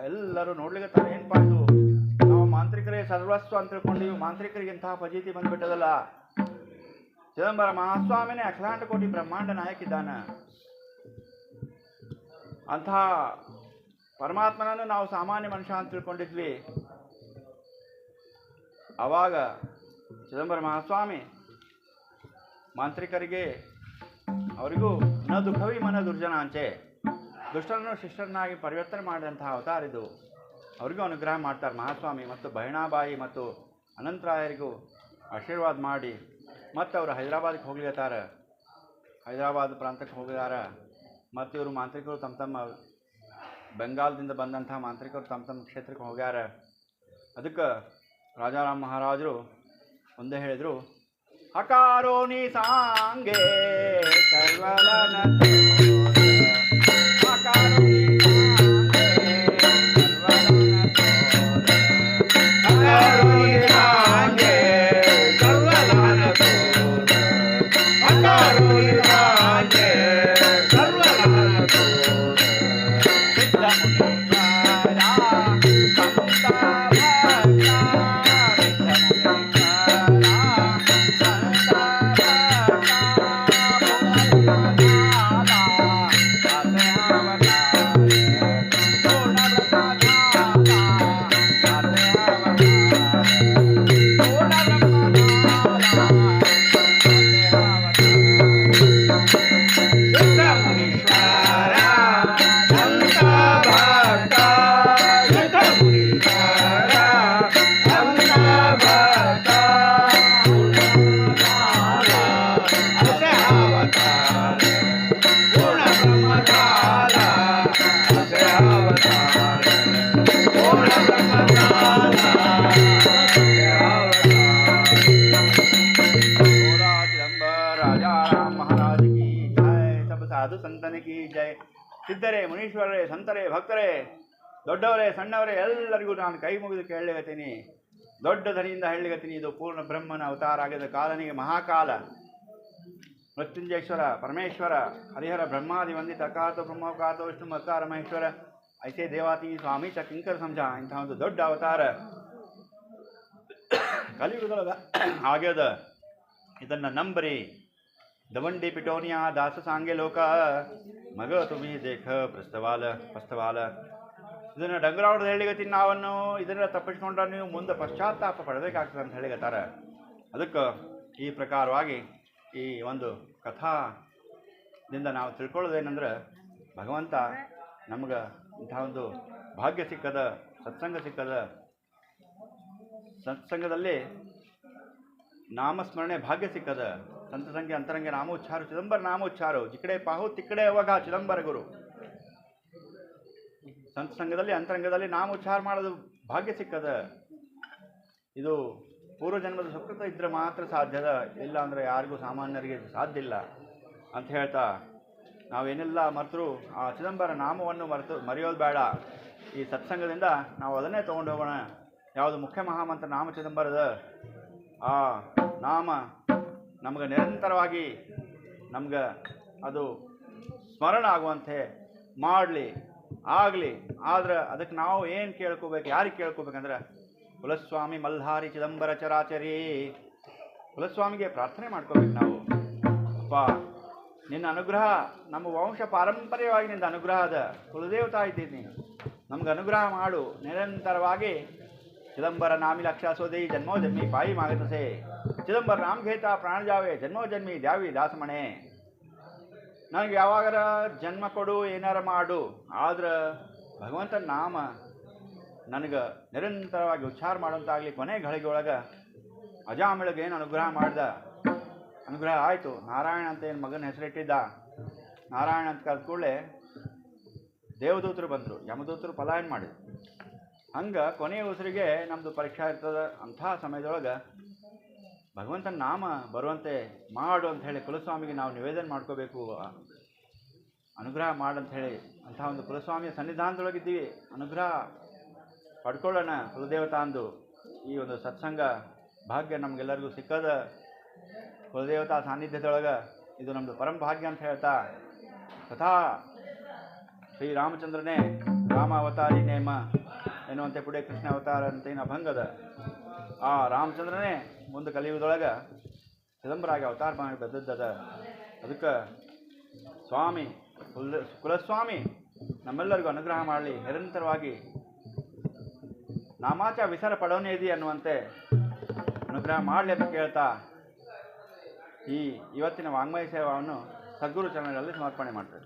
ಎಲ್ಲರೂ ನೋಡ್ಲಿಕ್ಕತ್ತಾರ. ಏನಪ್ಪ ಇದು, ನಾವು ಮಾಂತ್ರಿಕರೇ ಸರ್ವಸ್ವ ಅಂತ ತಿಳ್ಕೊಂಡಿವಿ, ಮಾಂತ್ರಿಕರಿಗೆ ಇಂತಹ ಫಜೀತಿ ಬಂದ್ಬಿಟ್ಟದಲ್ಲ. ಚಿದಂಬರ ಮಹಾಸ್ವಾಮಿನೇ ಅಖಿಲಾಂಡ ಕೋಟಿ ಬ್ರಹ್ಮಾಂಡ ನಾಯಕಿದ್ದಾನ. ಅಂತಹ ಪರಮಾತ್ಮನನ್ನು ನಾವು ಸಾಮಾನ್ಯ ಮನುಷ್ಯ ಅಂತ ತಿಳ್ಕೊಂಡಿದ್ವಿ. ಆವಾಗ ಚಿದಂಬರ ಮಹಾಸ್ವಾಮಿ ಮಾಂತ್ರಿಕರಿಗೆ ಅವರಿಗೂ ನ ದುಃಖವಿ ಮನ ದುರ್ಜನ ಅಂಚೆ, ದುಷ್ಟರನ್ನು ಶಿಷ್ಟರನ್ನಾಗಿ ಪರಿವರ್ತನೆ ಮಾಡಿದಂತಹ ಅವತಾರ ಇದು. ಅವರಿಗೂ ಅನುಗ್ರಹ ಮಾಡ್ತಾರೆ ಮಹಾಸ್ವಾಮಿ. ಮತ್ತು ಬಹಿಣಾಬಾಯಿ ಮತ್ತು ಅನಂತರಾಯರಿಗೂ ಆಶೀರ್ವಾದ ಮಾಡಿ ಮತ್ತು ಅವರು ಹೈದರಾಬಾದ್ಗೆ ಹೋಗ್ಲಿಕತ್ತಾರ. ಹೈದರಾಬಾದ್ ಪ್ರಾಂತಕ್ಕೆ ಹೋಗಿದಾರ. ಮತ್ತು ಇವರು ಮಾಂತ್ರಿಕರು ತಮ್ಮ ತಮ್ಮ ಬೆಂಗಾಲದಿಂದ ಬಂದಂತಹ ಮಾಂತ್ರಿಕರು ತಮ್ಮ ತಮ್ಮ ಕ್ಷೇತ್ರಕ್ಕೆ ಹೋಗ್ಯಾರ. ಅದಕ್ಕೆ ರಾಜಾರಾಮ್ ಮಹಾರಾಜರು ಒಂದೇ ಹೇಳಿದರು, ಹಕಾರೋ ನೀ ಸಾಂಗೆ ಸರ್ವಲನ ಹಕಾರೋ ನೀ ಸಾಂಗೆ ಸರ್ವಲನ ಹಕಾರೋ ನೀ ಸಾಂಗೆ ಸರ್ವಲನ ಸಿದ್ಧ Bye. ಸಿದ್ಧರೇ, ಮುನೀಶ್ವರರೇ, ಸಂತರೇ, ಭಕ್ತರೇ, ದೊಡ್ಡವರೇ, ಸಣ್ಣವರೇ ಎಲ್ಲರಿಗೂ ನಾನು ಕೈ ಮುಗಿದು ಕೇಳಲಿಗತ್ತೀನಿ. ದೊಡ್ಡ ಧನಿಯಿಂದ ಹೇಳಲಿಗತ್ತೀನಿ. ಇದು ಪೂರ್ಣ ಬ್ರಹ್ಮನ ಅವತಾರ ಆಗಿದ ಕಾಲನಿಗೆ ಮಹಾಕಾಲ. ಮೃತ್ಯುಂಜಯೇಶ್ವರ, ಪರಮೇಶ್ವರ, ಹರಿಹರ, ಬ್ರಹ್ಮಾದಿ ವಂದಿತ ಅಕಾತ ಬ್ರಹ್ಮಕಾತ ವಿಷ್ಣು ಅಕಾರ ಮಹೇಶ್ವರ ಐಸೆ ದೇವಾತಿ ಸ್ವಾಮಿ ಚ ಕಿಂಕರ ಸಂಜ ಇಂತಹ ಒಂದು ದೊಡ್ಡ ಅವತಾರ ಕಲಿಯುಗದೊಳಗ ಆಗ್ಯದ. ಇದನ್ನು ನಂಬರಿ. ದವಂಡಿ ಪಿಟೋನಿಯಾ ದಾಸ ಸಾಂಗೆ ಲೋಕ ಮಗ ತುಮಿ ದೇಖ ಪ್ರಸ್ತವಾಲ. ಇದನ್ನು ಡಂಗರಾವಣದ ಹೇಳಿಗತ್ತೀನಿ. ನಾವನ್ನು ಇದನ್ನು ತಪ್ಪಿಸ್ಕೊಂಡ್ರೆ ನೀವು ಮುಂದೆ ಪಶ್ಚಾತ್ತಾಪ ಪಡಬೇಕಾಗ್ತದೆ ಅಂತ ಹೇಳಿಗತ್ತಾರ. ಅದಕ್ಕೆ ಈ ಪ್ರಕಾರವಾಗಿ ಈ ಒಂದು ಕಥಾದಿಂದ ನಾವು ತಿಳ್ಕೊಳ್ಳೋದೇನೆಂದ್ರೆ, ಭಗವಂತ ನಮ್ಗೆ ಇಂಥ ಒಂದು ಭಾಗ್ಯ ಸಿಕ್ಕದ, ಸತ್ಸಂಗ ಸಿಕ್ಕದ. ಸತ್ಸಂಗದಲ್ಲಿ ನಾಮಸ್ಮರಣೆ ಭಾಗ್ಯ ಸಿಕ್ಕದ. ಸಂತಸಂಖ್ಯೆ ಅಂತರಂಗೆ ನಾಮೋಚ್ಚಾರು ಚಿದಂಬರ ನಾಮೋಚ್ಚಾರು ಜಿಕಡೆ ಪಾಹು ತಿಕ್ಕಡೆ ಅವಾಗ ಚಿದಂಬರ ಗುರು. ಸಂತಸಂಗದಲ್ಲಿ ಅಂತರಂಗದಲ್ಲಿ ನಾಮೋಚ್ಚಾರ ಮಾಡೋದು ಭಾಗ್ಯ ಸಿಕ್ಕದ. ಇದು ಪೂರ್ವಜನ್ಮದ ಸುಕೃತ ಇದ್ರೆ ಮಾತ್ರ ಸಾಧ್ಯದ, ಇಲ್ಲ ಅಂದರೆ ಯಾರಿಗೂ ಸಾಮಾನ್ಯರಿಗೆ ಸಾಧ್ಯ ಇಲ್ಲ ಅಂತ ಹೇಳ್ತಾ, ನಾವೇನೆಲ್ಲ ಮರೆತರೂ ಆ ಚಿದಂಬರ ನಾಮವನ್ನು ಮರೆಯೋದು ಬೇಡ. ಈ ಸತ್ಸಂಗದಿಂದ ನಾವು ಅದನ್ನೇ ತೊಗೊಂಡು ಹೋಗೋಣ. ಯಾವುದು ಮುಖ್ಯ ಮಹಾಮಂತ್ರ ನಾಮ ಚಿದಂಬರದ ಆ ನಾಮ ನಮ್ಗೆ ನಿರಂತರವಾಗಿ ನಮ್ಗೆ ಅದು ಸ್ಮರಣ ಆಗುವಂತೆ ಮಾಡಲಿ ಆಗಲಿ. ಆದ್ರೆ ಅದಕ್ಕೆ ನಾವು ಏನು ಕೇಳ್ಕೋಬೇಕು, ಯಾರಿಗೆ ಕೇಳ್ಕೋಬೇಕಂದ್ರೆ, ಕುಲಸ್ವಾಮಿ ಮಲ್ಹಾರಿ ಚಿದಂಬರ ಚರಾಚರಿ. ಕುಲಸ್ವಾಮಿಗೆ ಪ್ರಾರ್ಥನೆ ಮಾಡ್ಕೋಬೇಕು ನಾವು. ಅಪ್ಪ, ನಿನ್ನ ಅನುಗ್ರಹ ನಮ್ಮ ವಂಶ ಪಾರಂಪರ್ಯವಾಗಿ ನಿನ್ನ ಅನುಗ್ರಹ ಅದ. ಕುಲದೇವತಾ ಇದ್ದೀನಿ, ನಮ್ಗೆ ಅನುಗ್ರಹ ಮಾಡು ನಿರಂತರವಾಗಿ. ಚಿದಂಬರ ನಾಮಿ ಲಕ್ಷ ಸೋದೈ ಜನ್ಮೋ ಜನ್ಮಿ ಪಾಯಿ ಮಾಗತಸೆ. ಚಿದಂಬರ ನಾಮ ಘೇತ ಪ್ರಾಣ ಜಾವೆ ಜನ್ಮೋ ಜನ್ಮಿ ದ್ಯಾವಿ ದಾಸಮಣೆ. ನನಗೆ ಯಾವಾಗಾರ ಜನ್ಮ ಕೊಡು, ಏನಾರ ಮಾಡು, ಆದ್ರೆ ಭಗವಂತನ ನಾಮ ನನಗೆ ನಿರಂತರವಾಗಿ ಉಚ್ಚಾರ ಮಾಡೋಂತಾಗಲಿ. ಕೊನೆ ಗಳಿಗೆ ಒಳಗೆ ಅಜಾಮಿಳಗೆ ಏನು ಅನುಗ್ರಹ ಮಾಡ್ದ, ಅನುಗ್ರಹ ಆಯಿತು. ನಾರಾಯಣ ಅಂತ ಏನು ಮಗನ ಹೆಸರಿಟ್ಟಿದ್ದ, ನಾರಾಯಣ ಅಂತ ಕರೆದ ಕೂಡಲೇ ದೇವದೂತರು ಬಂದರು, ಯಮದೂತರು ಪಲಾಯನ ಮಾಡಿದ್ರು. ಹಂಗೆ ಕೊನೆಯ ಉಸಿರಿಗೆ ನಮ್ಮದು ಪರೀಕ್ಷೆ ಇರ್ತದೆ. ಅಂಥ ಸಮಯದೊಳಗೆ ಭಗವಂತನ ನಾಮ ಬರುವಂತೆ ಮಾಡು ಅಂತ ಹೇಳಿ ಕುಲಸ್ವಾಮಿಗೆ ನಾವು ನಿವೇದನೆ ಮಾಡ್ಕೋಬೇಕು. ಅನುಗ್ರಹ ಮಾಡಂತ ಹೇಳಿ ಅಂಥ ಒಂದು ಕುಲಸ್ವಾಮಿಯ ಸನ್ನಿಧಾನದೊಳಗಿದ್ದೀವಿ. ಅನುಗ್ರಹ ಪಡ್ಕೊಳ್ಳೋಣ ಕುಲದೇವತಾ ಅಂದು. ಈ ಒಂದು ಸತ್ಸಂಗ ಭಾಗ್ಯ ನಮಗೆಲ್ಲರಿಗೂ ಸಿಕ್ಕದ ಕುಲದೇವತಾ ಸಾನ್ನಿಧ್ಯದೊಳಗೆ ಇದು ನಮ್ಮದು ಪರಮ ಭಾಗ್ಯ ಅಂತ ಹೇಳ್ತಾ, ತಥಾ ಶ್ರೀರಾಮಚಂದ್ರನೇ ರಾಮಾವತಾರಿ ನೇಮ ಎನ್ನುವಂತೆ ಪುಡೆ ಕೃಷ್ಣ ಅವತಾರ ಅಂತೇನು ಅಭಂಗದ. ಆ ರಾಮಚಂದ್ರನೇ ಮುಂದೆ ಕಲಿಯುವುದೊಳಗೆ ಚಿದಂಬರಾಗಿ ಅವತಾರ ಮಾಡಿ ಬದ್ದದ. ಅದಕ್ಕೆ ಸ್ವಾಮಿ ಕುಲಸ್ವಾಮಿ ನಮ್ಮೆಲ್ಲರಿಗೂ ಅನುಗ್ರಹ ಮಾಡಲಿ. ನಿರಂತರವಾಗಿ ನಾಮಾಚ ವಿಸರ ಪಡೋನೇ ಇದೆ ಅನ್ನುವಂತೆ ಅನುಗ್ರಹ ಮಾಡಲಿ ಅಂತ ಕೇಳ್ತಾ ಇವತ್ತಿನ ವಾಂಗ್ಮಯ ಸೇವಾವನ್ನು ಸದ್ಗುರು ಚರಣಗಳಲ್ಲಿ ಸಮರ್ಪಣೆ ಮಾಡ್ತಾರೆ.